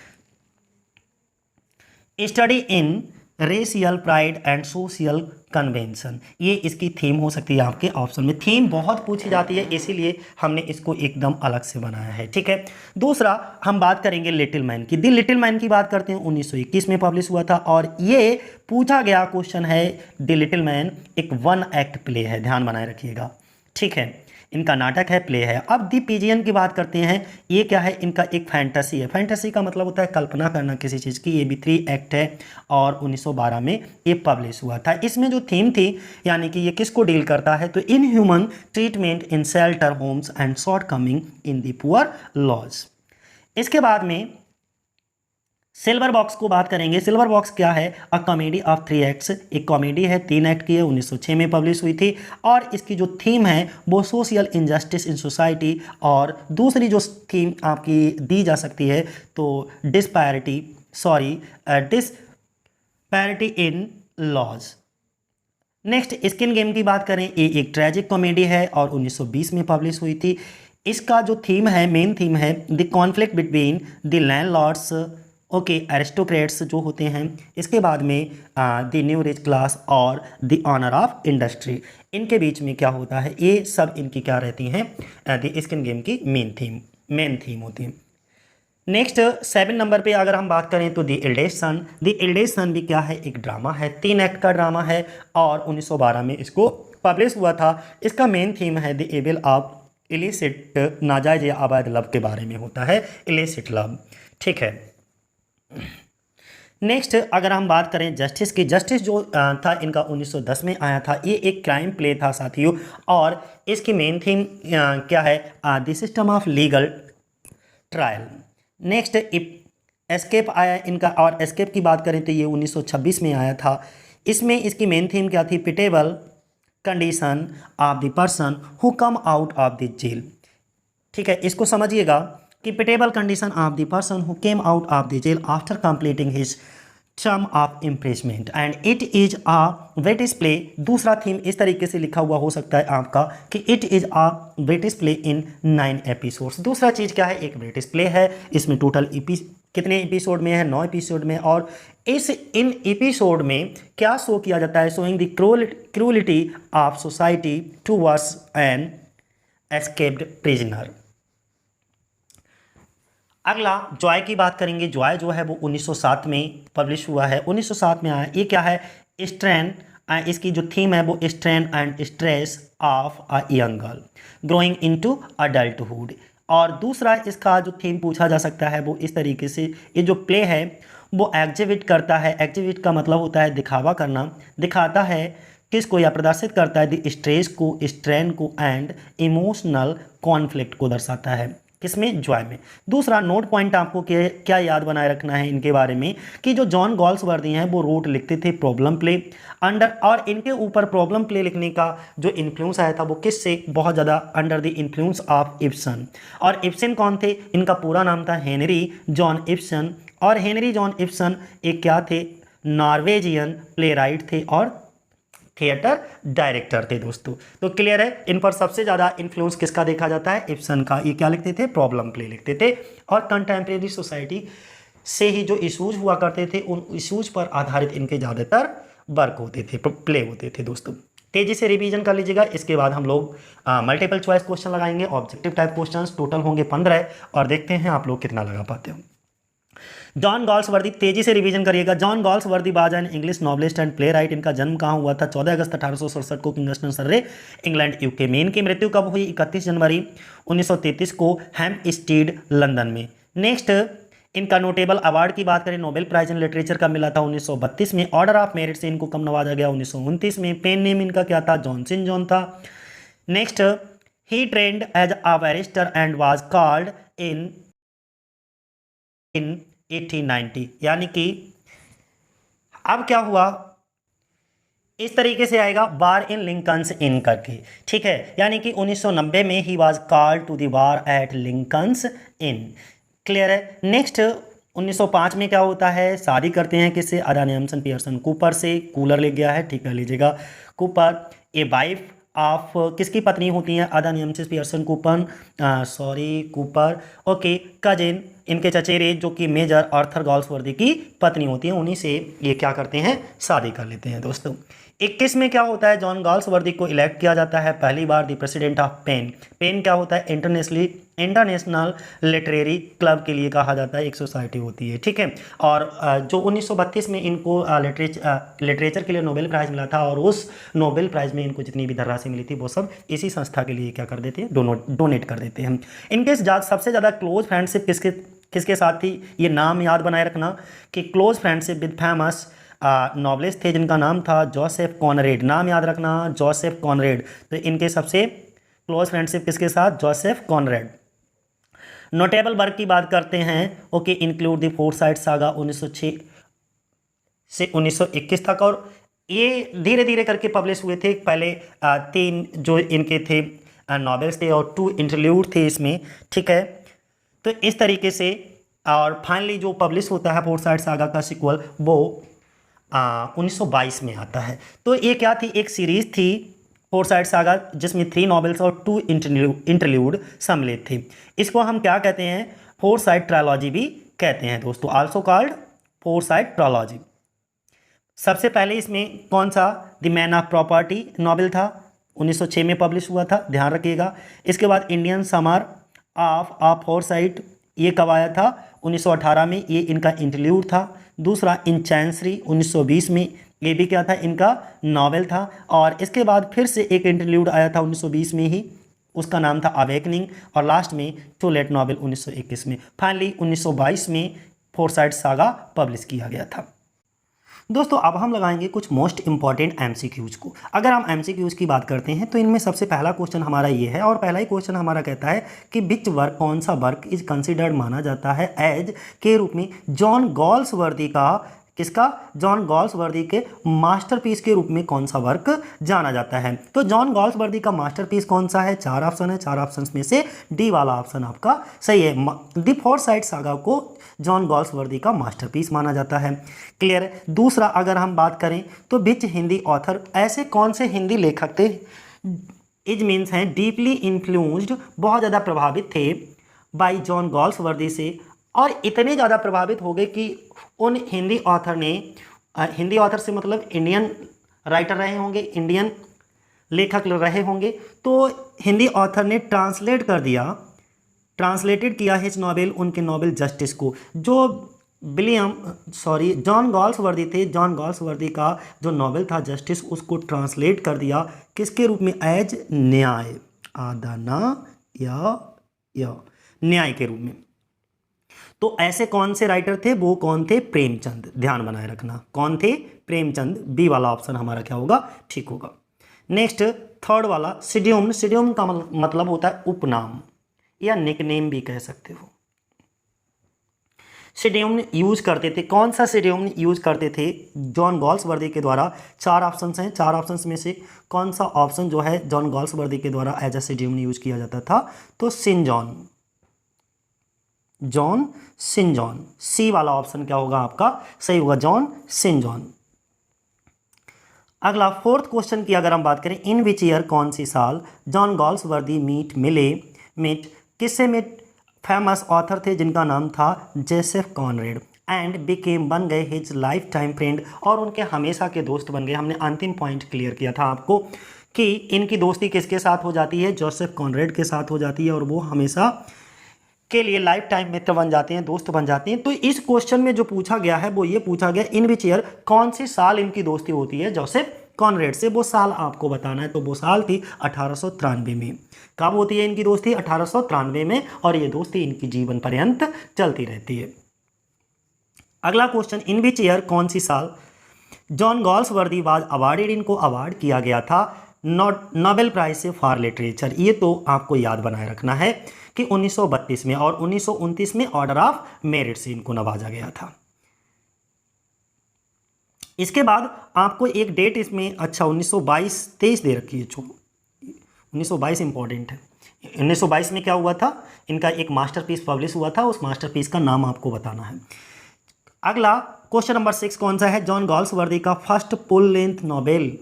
study in racial pride and social convention. ये इसकी थीम हो सकती है आपके ऑप्शन में। थीम बहुत पूछी जाती है, इसीलिए हमने इसको एकदम अलग से बनाया है, ठीक है। दूसरा हम बात करेंगे लिटिल मैन की। द लिटिल मैन की बात करते हैं, 1921 में पब्लिश हुआ था, और ये पूछा गया क्वेश्चन है, द लिटिल मैन एक 1 एक्ट प्ले है, ध्यान बनाए रखिएगा, ठीक है। इनका नाटक है, प्ले है। अब दी पिजियन की बात करते हैं, ये क्या है, इनका एक फैंटेसी है। फैंटेसी का मतलब होता है कल्पना करना किसी चीज़ की। ये भी 3 एक्ट है और 1912 में ये पब्लिश हुआ था। इसमें जो थीम थी, यानी कि ये किसको डील करता है, तो inhuman treatment in shelter homes and shortcoming in the poor laws. इसके बाद में सिल्वर बॉक्स को बात करेंगे। सिल्वर बॉक्स क्या है, अ कॉमेडी ऑफ 3 एक्ट्स, एक कॉमेडी है 3 एक्ट की है, 1906 में पब्लिश हुई थी। और इसकी जो थीम है वो सोशल इनजस्टिस इन सोसाइटी, और दूसरी जो थीम आपकी दी जा सकती है तो disparity in laws. Next Skin Game की बात करें, ये एक ट्रेजिक कॉमेडी है और 1920 में पब्लिश हुई थी। इसका जो थीम है, मेन थीम है the conflict between the landlords, okay, aristocrats जो होते हैं, इसके बाद में द न्यू रिच क्लास और द ऑनर ऑफ इंडस्ट्री, इनके बीच में क्या होता है, ये सब इनकी क्या रहती हैं, द स्किन गेम की मेन थीम होती है। नेक्स्ट 7 नंबर पे अगर हम बात करें तो the eldest son. The eldest son भी क्या है, एक ड्रामा है, 3 एक्ट का ड्रामा है और 1912 में इसको पब्लिश हुआ था। इसका मेन थीम है द एविल ऑफ इलिसिट, नाजायज या अवैध लव के बारे में होता है, इलिसिट लव, ठीक है। नेक्स्ट अगर हम बात करें जस्टिस की, जस्टिस जो था इनका 1910 में आया था। ये एक क्राइम प्ले था साथियों, और इसकी मेन थीम क्या है, the system of legal trial. Next escape आया इनका, और एस्केप की बात करें तो ये 1926 में आया था। इसमें इसकी मेन थीम क्या थी, pitiable condition of the person who come out of the jail, ठीक है। इसको समझिएगा कि pitiable condition of the person who came out of the jail after completing his term of imprisonment and it is a British play. दूसरा theme इस तरीके से लिखा हुआ हो सकता है आपका कि it is a British play in 9 episodes. दूसरा चीज़ क्या है, एक ब्रिटिश प्ले है, इसमें टोटल कितने एपिसोड में है, 9 एपिसोड में। और इन एपिसोड में क्या शो किया जाता है, showing the cruelty of society towards an escaped prisoner. अगला जॉय की बात करेंगे। जॉय जो है वो 1907 में पब्लिश हुआ है, 1907 में आया। ये क्या है, स्ट्रेन, इसकी जो थीम है वो strain and stress of a young girl growing into adulthood. और दूसरा इसका जो थीम पूछा जा सकता है वो इस तरीके से, ये जो प्ले है वो एग्जिबिट करता है, एग्जिबिट का मतलब होता है दिखावा करना, दिखाता है किसको, या प्रदर्शित करता है द स्ट्रेस को, स्ट्रेन को एंड इमोशनल कॉन्फ्लिक्ट को दर्शाता है, किसमें, जॉय में। दूसरा नोट पॉइंट आपको क्या याद बनाए रखना है इनके बारे में, कि जो जॉन गॉल्सवर्दी हैं वो लिखते थे प्रॉब्लम प्ले अंडर, और इनके ऊपर प्रॉब्लम प्ले लिखने का जो इन्फ्लुएंस आया था वो किससे, बहुत ज़्यादा under the influence of Ibsen. और इब्सन कौन थे, इनका पूरा नाम था हेनरी जॉन इब्सन। और हेनरी जॉन इब्सन एक क्या थे, नॉर्वेजियन प्ले राइट थे और थिएटर डायरेक्टर थे दोस्तों। तो क्लियर है, इन पर सबसे ज़्यादा इन्फ्लुएंस किसका देखा जाता है, इब्सन का। ये क्या लिखते थे, प्रॉब्लम प्ले लिखते थे, और कंटेम्प्रेरी सोसाइटी से ही जो इशूज हुआ करते थे उन इशूज पर आधारित इनके ज़्यादातर वर्क होते थे, प्ले होते थे दोस्तों। तेज़ी से रिवीजन कर लीजिएगा। इसके बाद हम लोग मल्टीपल चॉइस क्वेश्चन लगाएंगे, ऑब्जेक्टिव टाइप क्वेश्चन टोटल होंगे 15, और देखते हैं आप लोग कितना लगा पाते हो। जॉन गॉल्सवर्दी, तेजी से रिवीजन करिएगा। John Galsworthy was an English novelist and play right. इनका जन्म कहाँ हुआ था, 14 अगस्त 1867 को किंगस्टन सर्रे, इंग्लैंड यूके में। इनकी मृत्यु कब हुई, 31 जनवरी 1933 को हैम्पस्टीड, लंदन में। नेक्स्ट इनका नोटेबल अवार्ड की बात करें, नोबेल प्राइज इन लिटरेचर का मिला था 1932 में। ऑर्डर ऑफ मेरिट से इनको कम नवाजा गया 1929 में। पेन नेम इनका क्या था, जॉनसन जॉन था। Next he trained as a barrister and was called in 1890, यानी कि अब क्या हुआ, इस तरीके से आएगा बार इन लिंकन्स इन करके, ठीक है। यानी कि 1990 में ही was called to the bar at Lincoln's Inn, clear है। नेक्स्ट 1905 में क्या होता है, शादी करते हैं किससे, अदा नेल्सन पियर्सन कूपर से। कूलर ले गया है, ठीक है, लीजिएगा। कूपर ए वाइफ ऑफ, किसकी पत्नी होती हैं, अदा Nelson Pearson Cooper, okay, cousin इनके चचेरे जो कि मेजर आर्थर गॉल्सवर्दी की पत्नी होती है, उन्हीं से ये क्या करते हैं, शादी कर लेते हैं दोस्तों। 21 में क्या होता है, जॉन गॉल्सवर्दी को इलेक्ट किया जाता है पहली बार the president of PEN. PEN क्या होता है, इंटरनेशनल लिटरेरी क्लब के लिए कहा जाता है, एक सोसाइटी होती है, ठीक है। और जो 1932 में इनको लिटरेचर के लिए नोबेल प्राइज़ मिला था, और उस नोबेल प्राइज़ में इनको जितनी भी धनराशि मिली थी वो सब इसी संस्था के लिए क्या कर देते हैं, डोनेट कर देते हैं। इनके सबसे ज़्यादा क्लोज फ्रेंडशिप किसके साथ थी, ये नाम याद बनाए रखना कि close friendship with famous novelist थे जिनका नाम था जोसेफ कॉनरेड। नाम याद रखना, जोसेफ कॉनरेड। तो इनके सबसे क्लोज फ्रेंडशिप किसके साथ, जोसेफ कॉनरेड। नोटेबल वर्क की बात करते हैं, okay, include the foresight saga 1906 से 1921 तक, और ये धीरे धीरे करके पब्लिश हुए थे। पहले 3 जो इनके थे नॉवेल्स थे और 2 इंटरल्यूड थे इसमें, ठीक है। तो इस तरीके से, और फाइनली जो पब्लिश होता है फोरसाइट सागा का सिक्वल, वो 1922 में आता है। तो ये क्या थी, एक सीरीज थी फोरसाइट सागा जिसमें 3 नॉवेल्स और 2 इंटरल्यूड सम्मिलित थे। इसको हम क्या कहते हैं, फोरसाइट ट्रायलॉजी भी कहते हैं दोस्तों, आल्सो कॉल्ड फोरसाइट ट्रायलॉजी। सबसे पहले इसमें कौन सा, the Man of property novel था, 1906 में पब्लिश हुआ था, ध्यान रखिएगा। इसके बाद इंडियन समर ऑफ फोरसाइट, ये कब आया था, 1918 में, ये इनका इंटरल्यूड था। दूसरा इन चैंसरी 1920 में, ये भी क्या था, इनका नॉवेल था। और इसके बाद फिर से एक इंटरल्यूड आया था 1920 में ही, उसका नाम था अवेकनिंग। और लास्ट में टू लेट नॉवेल 1921 में। फाइनली 1922 में फोरसाइट सागा पब्लिश किया गया था। दोस्तों अब हम लगाएंगे कुछ मोस्ट इंपॉर्टेंट एमसीक्यूज को। अगर हम एमसीक्यूज की बात करते हैं तो इनमें सबसे पहला क्वेश्चन हमारा ये है, और पहला ही क्वेश्चन हमारा कहता है कि विच वर्क, कौन सा वर्क इज कंसिडर्ड माना जाता है एज के रूप में जॉन गॉल्सवर्दी का, किसका, जॉन गॉल्सवर्दी के मास्टरपीस के रूप में कौन सा वर्क जाना जाता है। तो जॉन गॉल्सवर्दी का मास्टरपीस कौन सा है, 4 ऑप्शन है, 4 ऑप्शन में से डी वाला ऑप्शन आपका सही है। द फोरसाइट सागा को जॉन गॉल्सवर्दी का मास्टरपीस माना जाता है, क्लियर। दूसरा अगर हम बात करें तो विच हिंदी ऑथर, ऐसे कौन से हिंदी लेखक थे, इज मीन्स हैं डीपली इन्फ्लुएंस्ड, बहुत ज़्यादा प्रभावित थे बाय जॉन गॉल्सवर्दी से, और इतने ज़्यादा प्रभावित हो गए कि उन हिंदी ऑथर ने, हिंदी ऑथर से मतलब इंडियन राइटर रहे होंगे, इंडियन लेखक रहे होंगे, तो हिंदी ऑथर ने ट्रांसलेटेड किया हिज नॉवेल, उनके नॉवेल जस्टिस को, जो जॉन गॉल्सवर्दी थे, जॉन गॉल्सवर्दी का जो नॉवेल था जस्टिस, उसको ट्रांसलेट कर दिया किसके रूप में, एज न्याय, आदाना या न्याय के रूप में। तो ऐसे कौन से राइटर थे, वो कौन थे, प्रेमचंद, ध्यान बनाए रखना, कौन थे, प्रेमचंद। बी वाला ऑप्शन हमारा क्या होगा, ठीक होगा। नेक्स्ट थर्ड वाला सिड्यूम, सिड्यूम का मतलब होता है उपनाम या निकनेम भी कह सकते हो। सिड्यूम यूज करते थे, कौन सा सिड्यूम यूज करते थे जॉन गॉल्सवर्दी के द्वारा। 4 ऑप्शंस हैं, 4 ऑप्शंस में से कौन सा ऑप्शन जो है जॉन गॉल्सवर्दी के द्वारा एज अ सिड्यूम यूज किया जाता था, तो सिंजॉन, जॉन सिंजॉन। सी वाला ऑप्शन क्या होगा आपका, सही होगा, जॉन सिंजॉन। अगला फोर्थ क्वेश्चन की अगर हम बात करें, इन विच ईयर, कौन सी साल, जॉन गॉल्सवर्दी मीट किससे मीट, फेमस ऑथर थे जिनका नाम था जोसेफ कॉनरेड, एंड बिकेम, बन गए हिज लाइफ टाइम फ्रेंड, और उनके हमेशा के दोस्त बन गए। हमने अंतिम पॉइंट क्लियर किया था आपको कि इनकी दोस्ती किसके साथ हो जाती है, जोसेफ कॉनरेड के साथ हो जाती है, और वो हमेशा के लिए लाइफ टाइम मित्र बन जाते हैं, दोस्त बन जाते हैं। तो इस क्वेश्चन में जो पूछा गया है वो ये पूछा गया, इन विच ईयर, कौन सी साल इनकी दोस्ती होती है जोसेफ कॉनरेड से, वो साल आपको बताना है। तो वो साल थी 1893 में। कब होती है इनकी दोस्ती, 1893 में, और ये दोस्ती इनकी जीवन पर्यंत चलती रहती है। अगला क्वेश्चन, इन विच ईयर, कौन सी साल जॉन गॉल्सवर्दी वाज अवार्डेड, इनको अवार्ड किया गया था नोबेल प्राइज से फॉर लिटरेचर। ये तो आपको याद बनाए रखना है कि 1932 में, और 1929 में ऑर्डर ऑफ मेरिट से इनको नवाजा गया था। इसके बाद आपको एक डेट इसमें, अच्छा 1922-23 दे रखी है, 1922 इंपॉर्टेंट है। 1922 में क्या हुआ था, इनका एक मास्टरपीस पब्लिश हुआ था, उस मास्टरपीस का नाम आपको बताना है। अगला क्वेश्चन नंबर 6 कौन सा है, जॉन गॉल्सवर्दी का first full length novel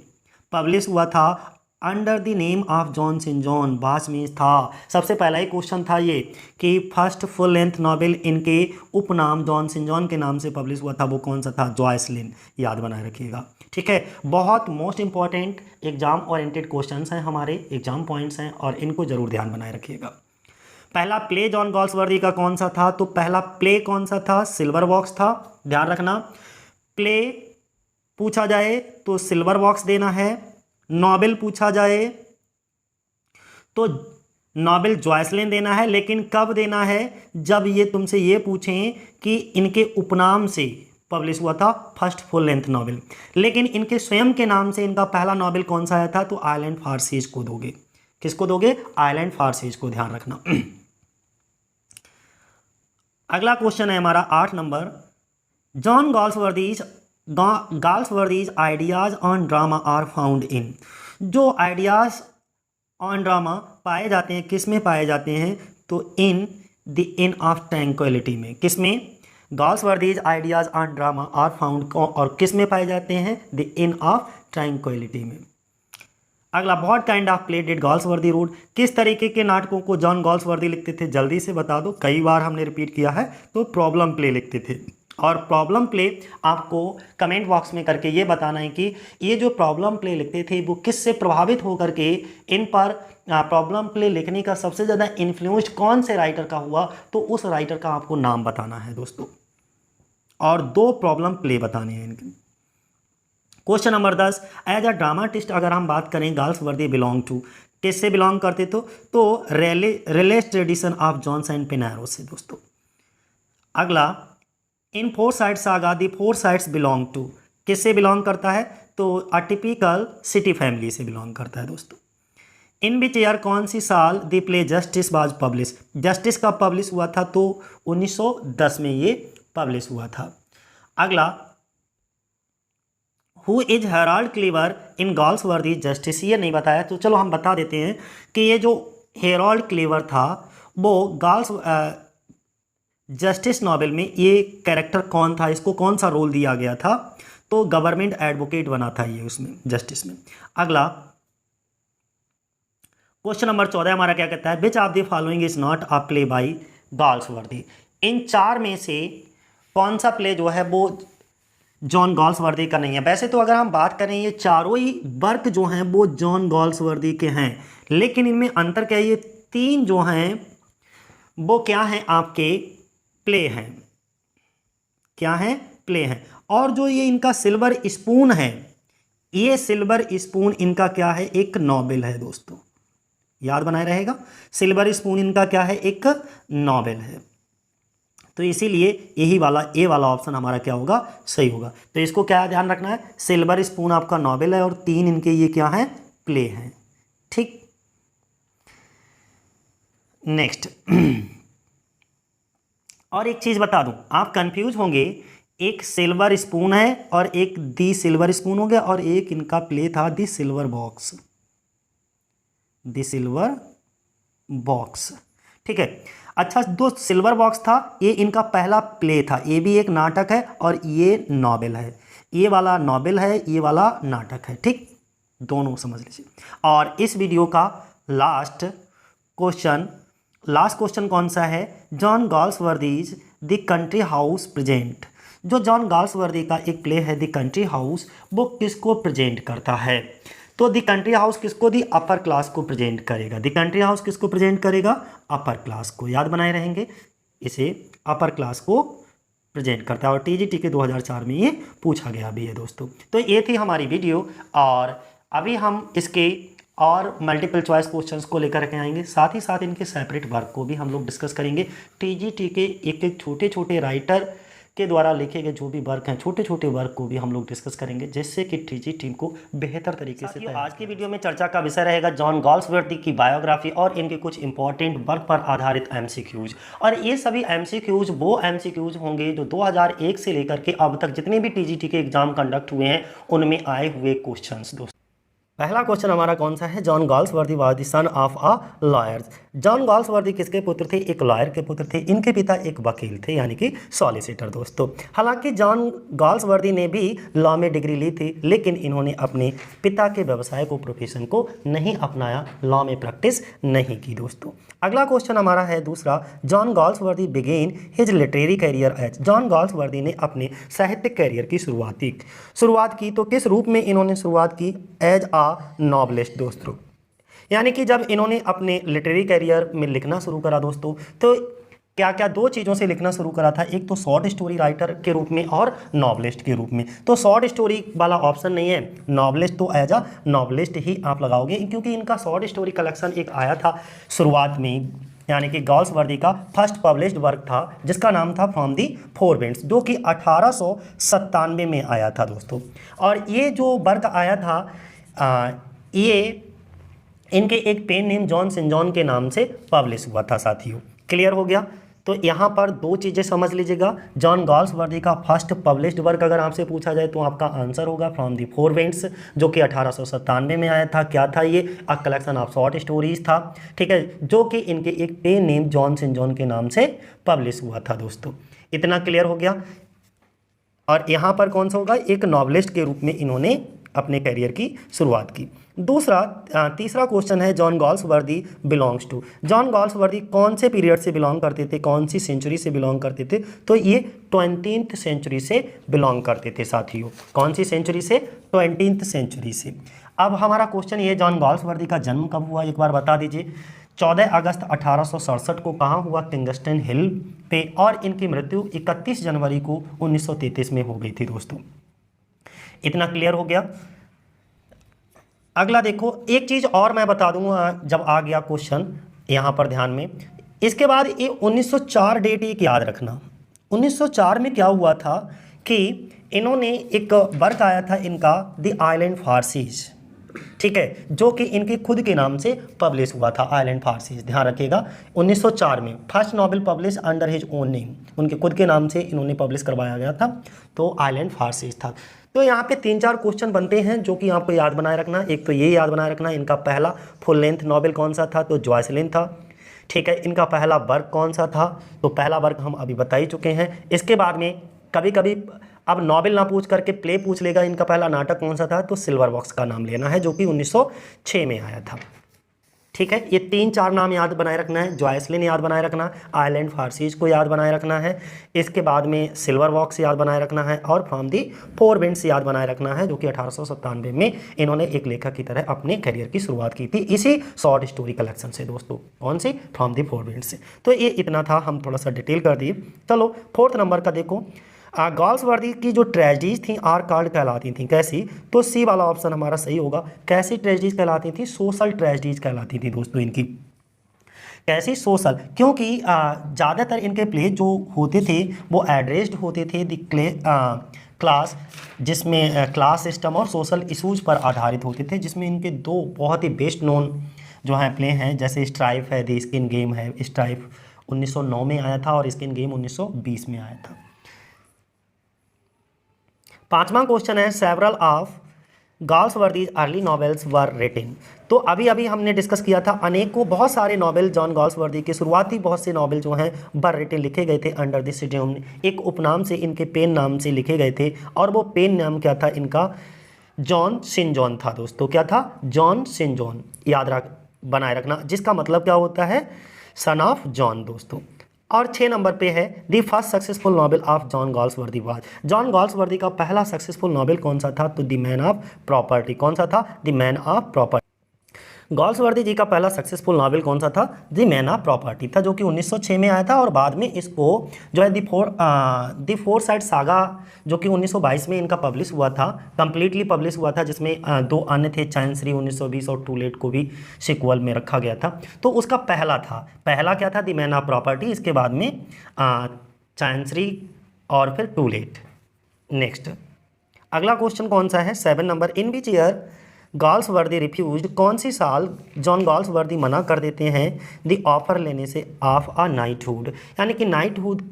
publish हुआ था under the name of John Saint John बास में था। सबसे पहला ही क्वेश्चन था ये कि फर्स्ट फुल लेंथ नॉवेल इनके उपनाम जॉन सेंट जॉन के नाम से पब्लिश हुआ था, वो कौन सा था? जॉयसलिन। याद बनाए रखिएगा, ठीक है। बहुत most important exam oriented questions हैं, हमारे एग्जाम पॉइंट्स हैं, और इनको जरूर ध्यान बनाए रखिएगा। पहला प्ले जॉन गॉल्सवर्दी का कौन सा था? तो पहला प्ले कौन सा था? सिल्वर बॉक्स था। ध्यान रखना, प्ले पूछा जाए तो सिल्वर बॉक्स देना है, नॉवेल पूछा जाए तो नॉवेल जॉयसलिन देना है। लेकिन कब देना है? जब ये तुमसे ये पूछें कि इनके उपनाम से पब्लिश हुआ था फर्स्ट फुल लेंथ नॉवेल, लेकिन इनके स्वयं के नाम से इनका पहला नॉवेल कौन सा आया था? तो आइलैंड फारसीज को दोगे। किसको दोगे? आइलैंड फारसीज को। ध्यान रखना। अगला क्वेश्चन है हमारा 8 नंबर। John Galsworthy's ideas on drama are found in. जो आइडियाज ऑन ड्रामा पाए जाते हैं किस में पाए जाते हैं? तो in the inn of tranquillity में। किस में? Galsworthy's ideas on drama are found, और किस में पाए जाते हैं? द इन ऑफ ट्रैंक्विलिटी में। अगला, what kind of play did Galsworthy road. किस तरीके के नाटकों को जॉन गॉल्सवर्दी लिखते थे? जल्दी से बता दो, कई बार हमने रिपीट किया है। तो प्रॉब्लम प्ले लिखते थे, और प्रॉब्लम प्ले आपको कमेंट बॉक्स में करके ये बताना है कि ये जो प्रॉब्लम प्ले लिखते थे वो किससे प्रभावित होकर के इन पर प्रॉब्लम प्ले लिखने का सबसे ज़्यादा इन्फ्लुएंस कौन से राइटर का हुआ? तो उस राइटर का आपको नाम बताना है दोस्तों, और 2 प्रॉब्लम प्ले बताने हैं इनके। Question number 10, as a dramatist अगर हम बात करें गॉल्सवर्दी बिलोंग टू, किससे बिलोंग करते तो realist tradition of John saint Pinero से दोस्तों। अगला, in Forsyte Saga the Forsytes belong to, किससे बिलोंग करता है? तो अटिपिकल सिटी फैमिली से बिलोंग करता है दोस्तों। इन विच ईयर, कौन सी साल the play Justice was publish. Justice कब पब्लिश हुआ था? तो 1910 में ये पब्लिश हुआ था। अगला, who is Harold Cleaver in Galsworthy Justice, ये नहीं बताया तो चलो हम बता देते हैं कि ये जो हेराल्ड क्लीवर था वो जस्टिस नॉवेल में ये कैरेक्टर कौन था, इसको कौन सा रोल दिया गया था? तो गवर्नमेंट एडवोकेट बना था ये उसमें, जस्टिस में। अगला, क्वेश्चन नंबर 14 हमारा क्या कहता है? Which of the following is not a play by Galsworthy. इन 4 में से कौन सा प्ले जो है वो जॉन गॉल्सवर्दी का नहीं है। वैसे तो अगर हम बात करें ये चारों ही वर्क जो हैं वो जॉन गॉल्सवर्दी के हैं, लेकिन इनमें अंतर क्या है? ये 3 जो हैं वो क्या हैं? आपके प्ले हैं। क्या हैं? प्ले हैं। और जो ये इनका सिल्वर स्पून है, ये सिल्वर स्पून इनका क्या है? एक नॉवेल है दोस्तों। याद बनाए रहेगा, सिल्वर स्पून इनका क्या है? एक नॉवेल है। तो इसीलिए यही वाला ए वाला ऑप्शन हमारा क्या होगा? सही होगा। तो इसको क्या ध्यान रखना है? सिल्वर स्पून आपका नॉवेल है और 3 इनके ये क्या है? प्ले हैं। ठीक, नेक्स्ट। और एक चीज बता दूं, आप कंफ्यूज होंगे, एक सिल्वर स्पून है और एक दी सिल्वर स्पून हो गया, और एक इनका प्ले था दी सिल्वर बॉक्स। दी सिल्वर बॉक्स, ठीक है। अच्छा, दो सिल्वर बॉक्स था, ये इनका पहला प्ले था। ये भी एक नाटक है और ये नॉवेल है। ये वाला नॉवेल है, ये वाला नाटक है। ठीक, दोनों समझ लीजिए। और इस वीडियो का लास्ट क्वेश्चन कौन सा है? John Galsworthy's the Country House present. जो जॉन गॉल्सवर्दी का एक प्ले है द कंट्री हाउस, वो किसको प्रेजेंट करता है? तो द कंट्री हाउस किसको? दी अपर क्लास को प्रेजेंट करेगा। द कंट्री हाउस किसको प्रेजेंट करेगा? अपर क्लास को। याद बनाए रहेंगे, इसे अपर क्लास को प्रेजेंट करता है, और टीजीटी के 2004 में ये पूछा गया भी है दोस्तों। तो ये थी हमारी वीडियो, और अभी हम इसके और मल्टीपल चॉइस क्वेश्चंस को लेकर के आएंगे। साथ ही साथ इनके सेपरेट वर्क को भी हम लोग डिस्कस करेंगे। टीजीटी के एक एक छोटे छोटे राइटर के द्वारा लिखे गए जो भी वर्क हैं, छोटे छोटे वर्क को भी हम लोग डिस्कस करेंगे, जिससे कि टीजी टीम को बेहतर तरीके से आज की वीडियो में चर्चा का विषय रहेगा जॉन गॉल्सवर्दी की बायोग्राफी और इनके कुछ इंपॉर्टेंट वर्क पर आधारित एमसीक्यूज। और ये सभी एमसीक्यूज वो एमसीक्यूज होंगे जो 2001 से लेकर के अब तक जितने भी टीजीटी के एग्जाम कंडक्ट हुए हैं उनमें आए हुए क्वेश्चंस दोस्तों। पहला क्वेश्चन हमारा कौन सा है, John Galsworthy was the son of a lawyer. John Galsworthy किसके पुत्र थे, एक लॉयर के पुत्र थे। इनके पिता एक वकील थे यानी कि सॉलिसिटर दोस्तों। हालांकि जॉन गॉल्सवर्दी ने भी लॉ में डिग्री ली थी, लेकिन इन्होंने अपने पिता के व्यवसाय को, प्रोफेशन को नहीं अपनाया, लॉ में प्रैक्टिस नहीं की दोस्तों। अगला क्वेश्चन हमारा है दूसरा, John Galsworthy began his literary career as. John Galsworthy ने अपने साहित्यिक करियर की शुरुआत की तो किस रूप में इन्होंने शुरुआत की, एज आ नॉवलिस्ट दोस्तों। यानी कि जब इन्होंने अपने लिटरेरी करियर में लिखना शुरू करा दोस्तों, तो क्या क्या दो चीज़ों से लिखना शुरू करा था, एक तो शॉर्ट स्टोरी राइटर के रूप में और नॉवलिस्ट के रूप में। तो शॉर्ट स्टोरी वाला ऑप्शन नहीं है, नॉवलिस्ट तो एज अ नॉवलिस्ट ही आप लगाओगे, क्योंकि इनका शॉर्ट स्टोरी कलेक्शन एक आया था शुरुआत में, यानी कि गॉल्सवर्दी का फर्स्ट पब्लिश्ड वर्क था जिसका नाम था फ्रॉम दी फोर विंड्स, जो कि 1897 में आया था दोस्तों। और ये जो वर्क आया था ये इनके एक pen name John Saint John के नाम से पब्लिश हुआ था साथियों। क्लियर हो गया। तो यहाँ पर दो चीज़ें समझ लीजिएगा, जॉन गॉल्सवर्दी का फर्स्ट पब्लिश्ड वर्क अगर आपसे पूछा जाए तो आपका आंसर होगा फ्रॉम दी फोर विंड्स, जो कि 1897 में आया था। क्या था ये, a collection of short stories था, ठीक है, जो कि इनके एक pen name John Saint John के नाम से पब्लिश हुआ था दोस्तों। इतना क्लियर हो गया। और यहाँ पर कौन सा होगा, एक नॉवलिस्ट के रूप में इन्होंने अपने करियर की शुरुआत की। तीसरा क्वेश्चन है, John Galsworthy belongs to. John Galsworthy कौन से पीरियड से बिलोंग करते थे, कौन सी सेंचुरी से बिलोंग करते थे, तो ये 20th सेंचुरी से बिलोंग करते थे साथियों। कौन सी सेंचुरी से, 20th सेंचुरी से। अब हमारा क्वेश्चन ये, जॉन गॉल्सवर्दी का जन्म कब हुआ, एक बार बता दीजिए। 14 अगस्त 1867 को कहाँ हुआ, किंगस्टन हिल पे, और इनकी मृत्यु 31 जनवरी को 1933 में हो गई थी दोस्तों। इतना क्लियर हो गया। अगला देखो, एक चीज़ और मैं बता दूंगा जब आ गया क्वेश्चन यहाँ पर ध्यान में। इसके बाद ये 1904 डेट एक याद रखना। 1904 में क्या हुआ था कि इन्होंने एक वर्क आया था इनका, द आइलैंड फारसीज, ठीक है, जो कि इनके खुद के नाम से पब्लिश हुआ था, आइलैंड फारसीज। ध्यान रखिएगा, 1904 में first novel publish under his own name, उनके खुद के नाम से इन्होंने पब्लिश करवाया गया था, तो आइलैंड फारसीज था। तो यहाँ पे 3-4 क्वेश्चन बनते हैं जो कि आपको याद बनाए रखना। एक तो ये याद बनाए रखना, इनका पहला फुल लेंथ नॉवेल कौन सा था, तो जॉयसलिन था, ठीक है। इनका पहला वर्क कौन सा था, तो पहला वर्क हम अभी बता ही चुके हैं। इसके बाद में कभी कभी अब नॉवेल ना पूछ करके प्ले पूछ लेगा, इनका पहला नाटक कौन सा था, तो सिल्वर बॉक्स का नाम लेना है, जो कि 1906 में आया था, ठीक है। ये 3-4 नाम याद बनाए रखना है, जॉयसलिन याद बनाए रखना, आइलैंड फारसीज को याद बनाए रखना है, इसके बाद में सिल्वर बॉक्स याद बनाए रखना है, और फ्रॉम दी फोर विंड्स याद बनाए रखना है, जो कि 1897 में इन्होंने एक लेखक की तरह अपने करियर की शुरुआत की थी, इसी शॉर्ट स्टोरी कलेक्शन से दोस्तों। कौन सी, फ्रॉम दी फोर विंड्स से। तो ये इतना था, हम थोड़ा सा डिटेल कर दिए। चलो 4th नंबर का देखो, गॉल्सवर्दी की जो ट्रेजेडीज थी आर कार्ड कहलाती थी, कैसी, तो सी वाला ऑप्शन हमारा सही होगा। कैसी ट्रेजेडीज कहलाती थी, सोशल ट्रेजेडीज कहलाती थी दोस्तों इनकी। कैसी, सोशल, क्योंकि ज़्यादातर इनके प्ले जो होते थे वो एड्रेस्ड होते थे द क्लास, जिसमें क्लास सिस्टम और सोशल इशूज़ पर आधारित होते थे, जिसमें इनके दो बहुत ही बेस्ट नोन जो हैं प्ले हैं, जैसे स्ट्राइफ है, द स्किन गेम है। स्ट्राइफ 1909 में आया था और स्किन गेम 1920 में आया था। 5वां क्वेश्चन है, several of Galsworthy's early novels were written. तो अभी अभी हमने डिस्कस किया था, अनेकों बहुत सारे नॉवेल जॉन गॉल्सवर्दी के शुरुआती बहुत से नॉवेल जो हैं वर रिटन लिखे गए थे अंडर दिस सीडोम, एक उपनाम से, इनके पेन नाम से लिखे गए थे। और वो पेन नाम क्या था इनका, जॉन सेंट जॉन था दोस्तों। क्या था, जॉन सेंट जॉन, याद बनाए रखना, जिसका मतलब क्या होता है, सन ऑफ जॉन दोस्तों। और 6 नंबर पे है, the first successful novel of John Galsworthy was. John Galsworthy का पहला सक्सेसफुल नॉवेल कौन सा था, तो द मैन ऑफ प्रॉपर्टी। कौन सा था, the Man of Property. Galsworthy ji का पहला सक्सेसफुल नॉवेल कौन सा था, द मैन ऑफ प्रॉपर्टी था, जो कि 1906 में आया था। और बाद में इसको जो है द फोर साइड सागा, जो कि 1922 में इनका पब्लिश हुआ था, कंप्लीटली पब्लिश हुआ था, जिसमें 2 अन्य थे, चांसरी 1920 और टू लेट को भी सिक्वल में रखा गया था। तो उसका पहला क्या था, द मैन ऑफ प्रॉपर्टी, इसके बाद में चांसरी और फिर टू लेट। नेक्स्ट अगला क्वेश्चन कौन सा है, 7 number, in which year Galsworthy refused. कौन सी साल जॉन गॉल्सवर्दी मना कर देते हैं द ऑफर लेने से ऑफ अ नाइटहुड, यानी कि नाइटहुड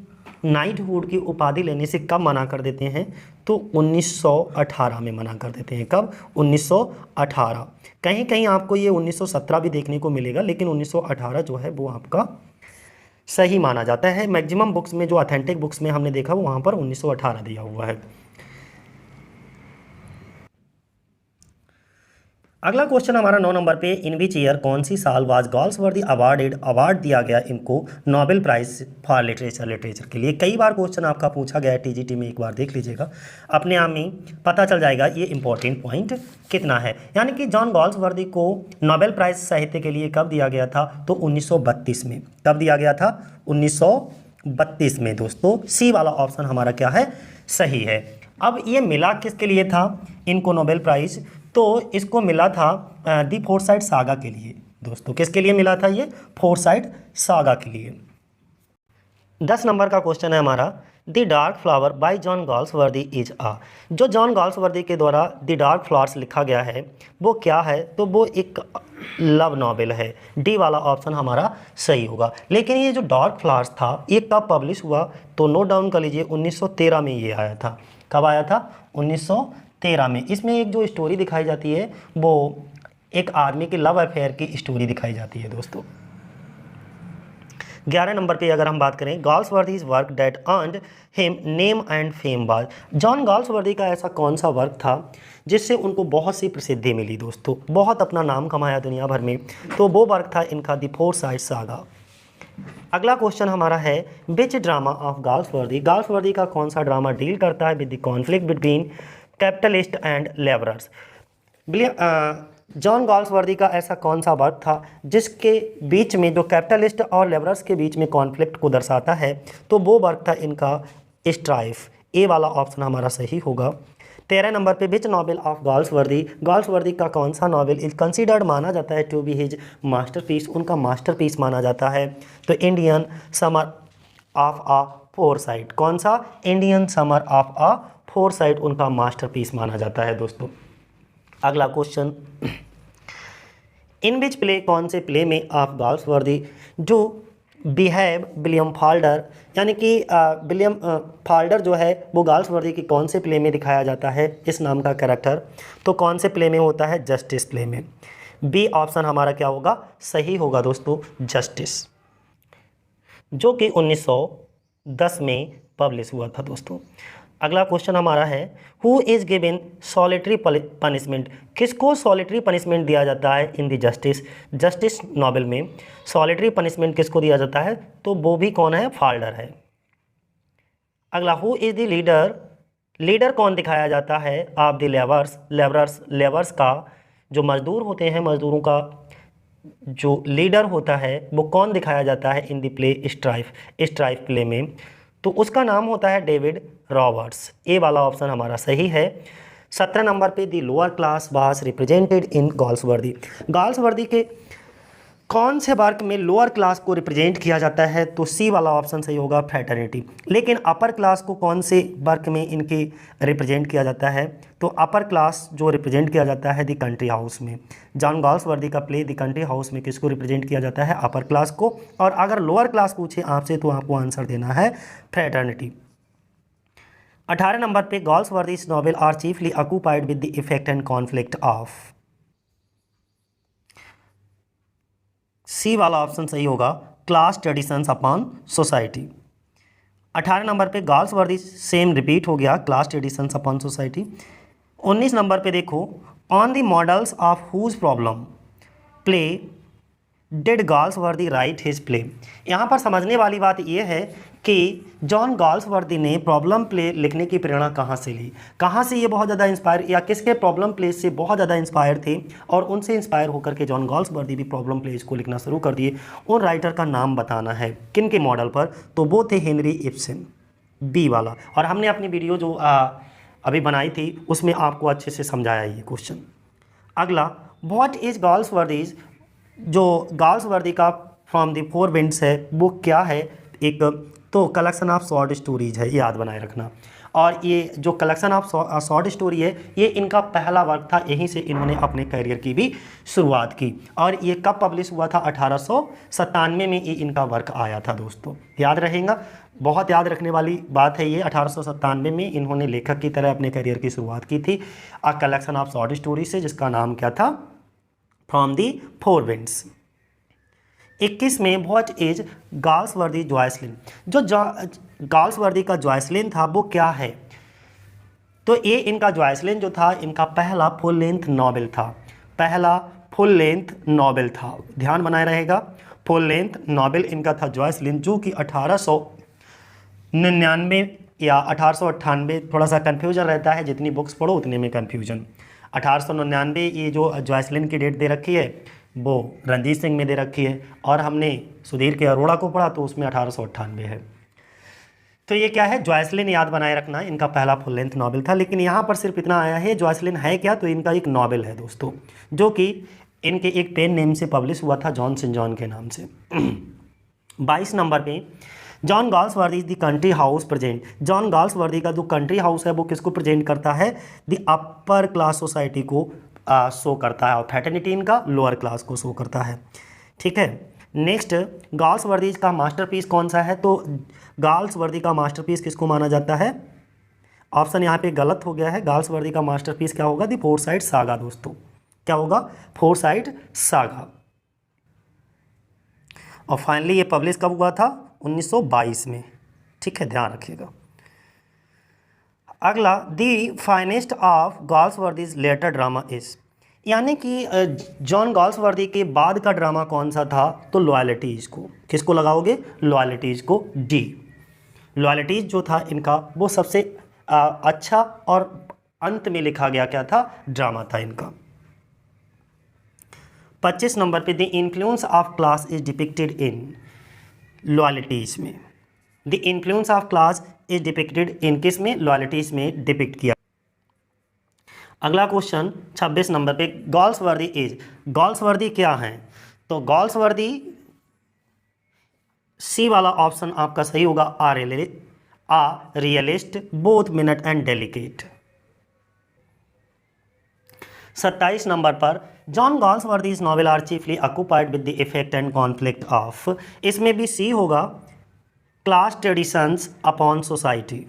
नाइटहुड की उपाधि लेने से कब मना कर देते हैं? तो 1918 में मना कर देते हैं। कब? 1918। कहीं कहीं आपको ये 1917 भी देखने को मिलेगा, लेकिन 1918 जो है वो आपका सही माना जाता है। मैक्सिमम बुक्स में, जो ऑथेंटिक बुक्स में हमने देखा, वो वहाँ पर 1918 दिया हुआ है। अगला क्वेश्चन हमारा 9 नंबर पे, इन विच ईयर, कौन सी साल वाज गॉल्सवर्दी अवार्ड दिया गया इनको नोबेल प्राइज फॉर लिटरेचर के लिए। कई बार क्वेश्चन आपका पूछा गया है टीजीटी में, एक बार देख लीजिएगा, अपने आप में पता चल जाएगा ये इंपॉर्टेंट पॉइंट कितना है। यानी कि जॉन गॉल्सवर्दी को नोबेल प्राइज साहित्य के लिए कब दिया गया था? तो 1932 में। कब दिया गया था? 1932 में दोस्तों। सी वाला ऑप्शन हमारा क्या है? सही है। अब ये मिला किसके लिए था इनको नोबेल प्राइज? तो इसको मिला था दी फोरसाइट सागा के लिए दोस्तों। किसके लिए मिला था ये? फोरसाइट सागा के लिए। 10 नंबर का क्वेश्चन है हमारा, the Dark Flower by John Galsworthy is a. जो जॉन गॉल्सवर्दी के द्वारा द डार्क फ्लावर्स लिखा गया है वो क्या है? तो वो एक लव नॉवेल है। डी वाला ऑप्शन हमारा सही होगा। लेकिन ये जो डार्क फ्लावर्स था ये कब पब्लिश हुआ? तो नोट डाउन कर लीजिए, 1913 में ये आया था। कब आया था? 1913 में। इसमें एक जो स्टोरी दिखाई जाती है वो एक आदमी के लव अफेयर की स्टोरी दिखाई जाती है दोस्तों। 11 नंबर पे अगर हम बात करें, Galsworthy's work that earned him name and fame was. John Galsworthy का ऐसा कौन सा वर्क था जिससे उनको बहुत सी प्रसिद्धि मिली दोस्तों, बहुत अपना नाम कमाया दुनिया भर में? तो वो वर्क था इनका द फोरसाइट सागा। अगला क्वेश्चन हमारा है, विच ड्रामा ऑफ गॉल्सवर्दी। गॉल्सवर्दी का कौन सा ड्रामा डील करता है with the conflict between capitalist and labourers. John Galsworthy का ऐसा कौन सा वर्क था जिसके बीच में, जो कैपिटलिस्ट और लेबरर्स के बीच में कॉन्फ्लिक्ट को दर्शाता है? तो वो वर्क था इनका स्ट्राइफ। ए वाला ऑप्शन हमारा सही होगा। 13 नंबर पे, which novel of Galsworthy. Galsworthy का कौन सा नॉवेल इज कंसीडर्ड माना जाता है टू बी हिज मास्टरपीस, उनका मास्टरपीस माना जाता है? तो Indian Summer of a Forsyte. कौन सा? Indian Summer of a Forsyte उनका मास्टरपीस माना जाता है दोस्तों। अगला क्वेश्चन, इन विच प्ले, कौन से प्ले में ऑफ गॉल्सवर्दी जो बिहेव विलियम फाल्डर, यानी कि विलियम फाल्डर जो है वो गॉल्सवर्दी की कौन से प्ले में दिखाया जाता है इस नाम का कैरेक्टर? तो कौन से प्ले में होता है? जस्टिस प्ले में। बी ऑप्शन हमारा क्या होगा? सही होगा दोस्तों, जस्टिस, जो कि 1910 में पब्लिश हुआ था दोस्तों। अगला क्वेश्चन हमारा है, who is given solitary punishment. किसको सॉलिटरी पनिशमेंट दिया जाता है इन द जस्टिस नॉवेल में? सॉलिटरी पनिशमेंट किसको दिया जाता है? तो वो भी कौन है? फाल्डर है। अगला, हु इज़ द लीडर कौन दिखाया जाता है ऑफ द लेबर्स का जो मजदूर होते हैं, मजदूरों का जो लीडर होता है वो कौन दिखाया जाता है इन द प्ले स्ट्राइफ प्ले में? तो उसका नाम होता है डेविड रॉबर्ट्स। ए वाला ऑप्शन हमारा सही है। 17 नंबर पे, the lower class was represented in Galsworthy. Galsworthy के कौन से वर्क में लोअर क्लास को रिप्रेजेंट किया जाता है? तो सी वाला ऑप्शन सही होगा, फ्रेटर्निटी। लेकिन अपर क्लास को कौन से वर्क में इनके रिप्रेजेंट किया जाता है? तो अपर क्लास जो रिप्रेजेंट किया जाता है द कंट्री हाउस में। जॉन गॉल्सवर्दी का प्ले द कंट्री हाउस में किसको रिप्रेजेंट किया जाता है? अपर क्लास को। और अगर लोअर क्लास पूछे आपसे तो आपको आंसर देना है फ्रेटर्निटी। 18 नंबर पे, Galsworthy's novel are chiefly occupied with the effect and conflict of. C वाला ऑप्शन सही होगा, class traditions upon society. 18 number पे गॉल्सवर्दी सेम रिपीट हो गया, class traditions upon society. 19 number पे देखो, on the models of whose problem play did Galsworthy write his play. यहाँ पर समझने वाली बात यह है कि जॉन गॉल्सवर्दी ने प्रॉब्लम प्ले लिखने की प्रेरणा कहाँ से ली, कहाँ से ये बहुत ज़्यादा इंस्पायर, या किसके प्रॉब्लम प्ले से बहुत ज़्यादा इंस्पायर थे और उनसे इंस्पायर होकर के जॉन गॉल्सवर्दी भी प्रॉब्लम प्लेस को लिखना शुरू कर दिए। उन राइटर का नाम बताना है किन के मॉडल पर, तो वो थे हेनरी इब्सन, बी वाला। और हमने अपनी वीडियो जो अभी बनाई थी उसमें आपको अच्छे से समझाया ये क्वेश्चन। अगला, व्हाट इज गॉल्सवर्दीज, जो गॉल्सवर्दी का फ्रॉम द फोर विंड्स है वो क्या है? एक तो कलेक्शन ऑफ शॉर्ट स्टोरीज है, याद बनाए रखना। और ये जो कलेक्शन ऑफ शॉर्ट स्टोरी है ये इनका पहला वर्क था, यहीं से इन्होंने अपने करियर की भी शुरुआत की। और ये कब पब्लिश हुआ था? 1897 में ये इनका वर्क आया था दोस्तों, याद रहेगा। बहुत याद रखने वाली बात है ये। 1897 में इन्होंने लेखक की तरह अपने करियर की शुरुआत की थी अ कलेक्शन ऑफ शॉर्ट स्टोरी से, जिसका नाम क्या था, फ्रॉम दी फोर विंड्स। 21 में व्हाट इज गाल्सवर्दी जॉयसलिन, जो गाल्सवर्दी का जॉयसलिन था वो क्या है, तो ये इनका जॉयसलिन जो था इनका पहला फुल लेंथ नॉवेल था, पहला फुल लेंथ नॉवेल था, ध्यान बनाए रहेगा, फुल लेंथ नॉवेल इनका था जॉयसलिन, जो कि 1899 या 1898, थोड़ा सा कन्फ्यूजन रहता है, जितनी बुक्स पढ़ो उतने में कन्फ्यूजन। 1899 ये जो जॉयसलिन की डेट दे रखी है वो रणजीत सिंह में दे रखी है, और हमने सुधीर के अरोड़ा को पढ़ा तो उसमें 1898 है। तो ये क्या है, जॉयसलिन याद बनाए रखना, इनका पहला फुल लेंथ नॉवेल था। लेकिन यहाँ पर सिर्फ इतना आया है, जॉयसलिन है क्या, तो इनका एक नॉवेल है दोस्तों, जो कि इनके एक पेन नेम से पब्लिश हुआ था, जॉन सेंट जॉन के नाम से। 22 नंबर पे John Galsworthy is the Country House present, John Galsworthy का जो कंट्री हाउस है वो किसको प्रेजेंट करता है, द अपर क्लास सोसाइटी को शो करता है, और फ्रेटर्निटी इनका लोअर क्लास को शो करता है, ठीक है। नेक्स्ट, गाल्सवर्दी का मास्टरपीस कौन सा है, तो गाल्सवर्दी का मास्टरपीस किसको माना जाता है, ऑप्शन यहाँ पे गलत हो गया है, गाल्सवर्दी का मास्टरपीस क्या होगा, द फोरसाइट सागा दोस्तों, क्या होगा, फोरसाइट सागा। और फाइनली ये पब्लिश कब हुआ था, 1922 में, ठीक है, ध्यान रखिएगा। अगला, the finest of Galsworthy's later drama is, यानी कि जॉन गाल्सवर्दी के बाद का ड्रामा कौन सा था, तो लॉयल्टीज को, किसको लगाओगे, लॉयल्टीज को, डी। लॉयल्टीज जो था इनका वो सबसे अच्छा और अंत में लिखा गया क्या था, ड्रामा था इनका। 25 नंबर पे the influence of class is depicted in, Loyalties में, the influence of class is depicted in, किस में, लॉयल्टीज में डिपिक्ट किया। अगला क्वेश्चन 26 नंबर पे, गाल्सवर्दी इज, गाल्सवर्दी क्या है, तो गाल्सवर्दी सी वाला ऑप्शन आपका सही होगा, a realist both minute and delicate. 27 number पर, John Galsworthy's novel are chiefly occupied with the effect and conflict of, इसमें भी सी होगा, class traditions upon society.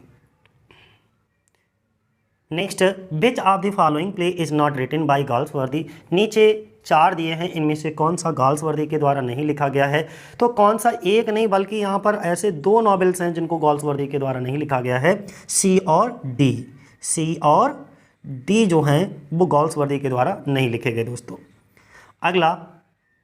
Next, which of the following play is not written by Galsworthy, नीचे 4 दिए हैं, इनमें से कौन सा गाल्सवर्दी के द्वारा नहीं लिखा गया है, तो कौन सा, एक नहीं बल्कि यहाँ पर ऐसे 2 नॉवेल्स हैं जिनको गाल्सवर्दी के द्वारा नहीं लिखा गया है, सी और डी, सी और डी जो हैं वो गाल्सवर्दी के द्वारा नहीं लिखे गए दोस्तों। अगला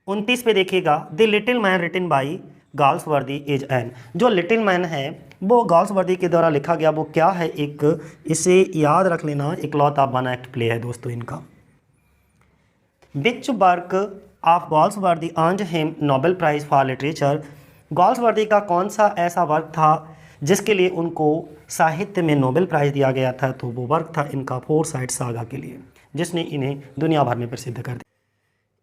29 पे देखिएगा, the Little Man written by Galsworthy is an, जो लिटिल मैन है वो गाल्सवर्दी के द्वारा लिखा गया वो क्या है, एक, इसे याद रख लेना, इकलौता वन एक्ट प्ले है दोस्तों इनका। Which work of Galsworthy earned him Nobel Prize for literature, Galsworthy का कौन सा ऐसा वर्क था जिसके लिए उनको साहित्य में नोबेल प्राइज़ दिया गया था, तो वो वर्क था इनका फोरसाइट सागा के लिए, जिसने इन्हें दुनिया भर में प्रसिद्ध कर दिया।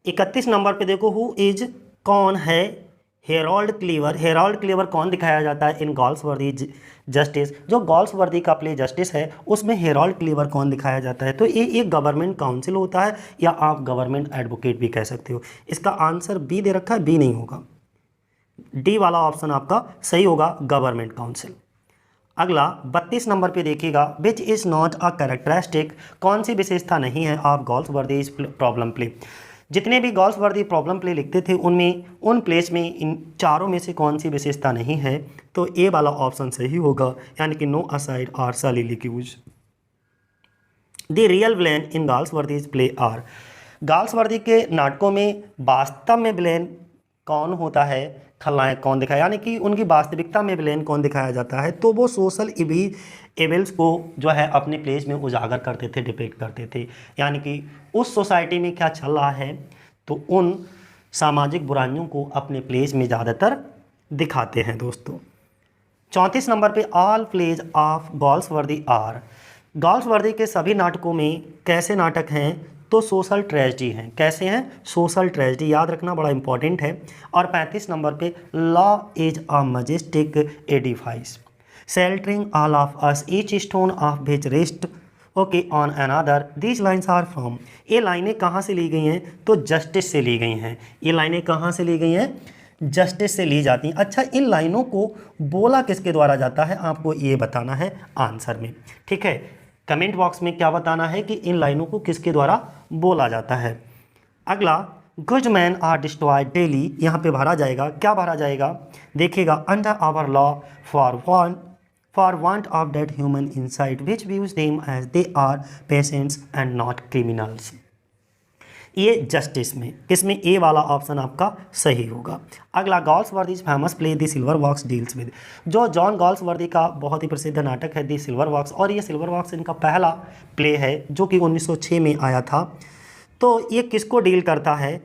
31 नंबर पे देखो, हु इज, कौन है हेरोल्ड क्लीवर, हेरोल्ड क्लीवर कौन दिखाया जाता है इन गाल्सवर्दी जस्टिस, जो गाल्सवर्दी का प्ले जस्टिस है उसमें हेरोल्ड क्लीवर कौन दिखाया जाता है, तो ये एक गवर्नमेंट काउंसिल होता है, या आप गवर्नमेंट एडवोकेट भी कह सकते हो। इसका आंसर बी दे रखा है, बी नहीं होगा, डी वाला ऑप्शन आपका सही होगा, गवर्नमेंट काउंसिल। अगला 32 नंबर पे देखिएगा, which is not a characteristic, कौन सी विशेषता नहीं है ऑफ गाल्सवर्दी प्रॉब्लम प्ले, जितने भी गाल्सवर्दी प्रॉब्लम प्ले लिखते थे उनमें, उन प्लेस में इन चारों में से कौन सी विशेषता नहीं है, तो ए वाला ऑप्शन सही होगा, यानी कि no aside or soliloquies. The real villain in Galsworthy's play are, Galsworthy के नाटकों में वास्तव में विलेन कौन होता है, खलनायक कौन दिखाया, यानी कि उनकी वास्तविकता में विलेन कौन दिखाया जाता है, तो वो सोशल एविल्स को जो है अपने प्लेस में उजागर करते थे, डिपिक्ट करते थे, यानी कि उस सोसाइटी में क्या चल रहा है तो उन सामाजिक बुराइयों को अपने प्लेस में ज़्यादातर दिखाते हैं दोस्तों। 34 नंबर पे, all plays of Galsworthy are, Galsworthy के सभी नाटकों में कैसे नाटक हैं, तो सोशल ट्रेजेडी हैं, कैसे हैं, सोशल ट्रेजेडी, याद रखना बड़ा इंपॉर्टेंट है। और 35 नंबर पे, law is a majestic edifice sheltering all of us each stone of which rest okay on another, these lines are from, ये लाइनें कहाँ से ली गई हैं, तो जस्टिस से ली गई हैं, ये लाइनें कहाँ से ली गई हैं, जस्टिस से ली जाती हैं। अच्छा, इन लाइनों को बोला किसके द्वारा जाता है, आपको ये बताना है आंसर में। ठीक है, कमेंट बॉक्स में क्या बताना है कि इन लाइनों को किसके द्वारा बोला जाता है। अगला, good man are destroyed daily, यहाँ पे भरा जाएगा, क्या भरा जाएगा, देखिएगा, under our law for want of that human insight which views them as they are patients and not criminals. ये जस्टिस में, किसमें, ए वाला ऑप्शन आपका सही होगा। अगला, Galsworthy's famous play the Silver Box deals with, जो जॉन गॉल्सवर्दी का बहुत ही प्रसिद्ध नाटक है द सिल्वर वॉक्स, और ये सिल्वर वॉक्स इनका पहला प्ले है जो कि 1906 में आया था। तो ये किसको डील करता है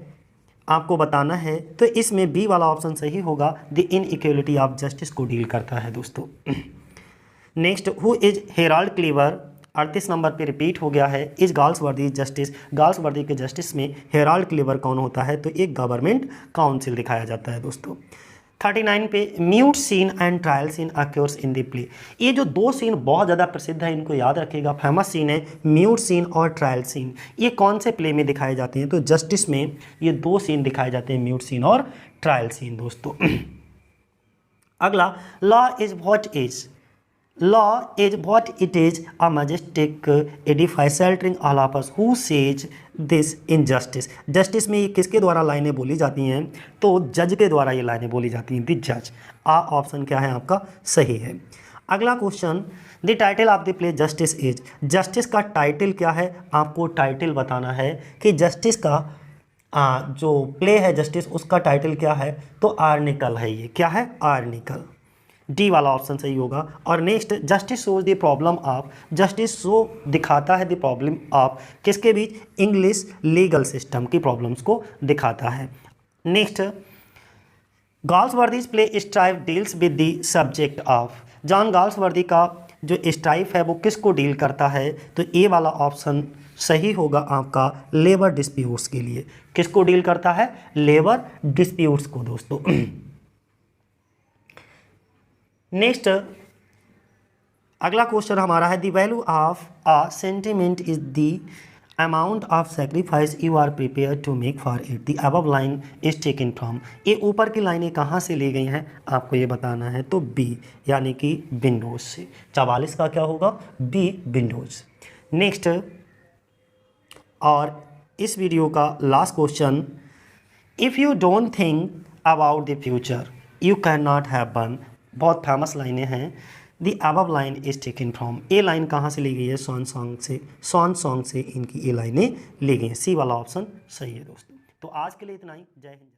आपको बताना है, तो इसमें बी वाला ऑप्शन सही होगा, द इनइक्वालिटी ऑफ जस्टिस को डील करता है दोस्तों। Next, who is Harold Cleaver, 38 number पे रिपीट हो गया है, इज गॉल्सवर्दी जस्टिस, गॉल्सवर्दी के जस्टिस में हेराल्ड क्लीवर कौन होता है, तो एक गवर्नमेंट काउंसिल दिखाया जाता है दोस्तों। 39 पे, mute scene and trial scene occurs in the play, ये जो दो सीन बहुत ज़्यादा प्रसिद्ध है, इनको याद रखिएगा, फेमस सीन है म्यूट सीन और ट्रायल सीन। ये कौन से प्ले में दिखाए जाते हैं, तो जस्टिस में ये दो सीन दिखाए जाते हैं, म्यूट सीन और ट्रायल सीन दोस्तों। अगला, law is what it is, a majestic edifice sheltering all of us who says this injustice। Justice में ये किसके द्वारा लाइनें बोली जाती हैं, तो जज के द्वारा ये लाइनें बोली जाती हैं, द जज। आ ऑप्शन क्या है आपका सही है। अगला question, the title of the play justice is, justice का टाइटल क्या है, आपको टाइटल बताना है कि जस्टिस का जो प्ले है जस्टिस, उसका टाइटल क्या है, तो आर्निकल है, ये क्या है, आर्निकल। डी वाला ऑप्शन सही होगा। और next, Justice shows the problem of, Justice show दिखाता है द प्रॉब्लम ऑफ किसके बीच, इंग्लिश लीगल सिस्टम की प्रॉब्लम्स को दिखाता है। Next, Galsworthy's play Strife deals with the subject of, John Galsworthy का जो स्ट्राइफ है वो किसको डील करता है, तो ए वाला ऑप्शन सही होगा आपका, लेबर डिस्प्यूट्स के लिए, किसको डील करता है, लेबर डिस्प्यूट्स को दोस्तों। नेक्स्ट, अगला क्वेश्चन हमारा है, the value of a sentiment is the amount of sacrifice you are prepare to make for it, the above line is taken from, ये ऊपर की लाइनें कहाँ से ली गई हैं आपको ये बताना है, तो बी यानी कि विंडोज से। 44 का क्या होगा, बी विंडोज। नेक्स्ट, और इस वीडियो का last question, if you don't think about the future you can not have one, बहुत फेमस लाइनें हैं, the above line is taken from, A line कहाँ से ली गई है, सॉन्ग सॉन्ग से इनकी ये लाइनें ली गई हैं, सी वाला ऑप्शन सही है दोस्तों। तो आज के लिए इतना ही, जय हिंद।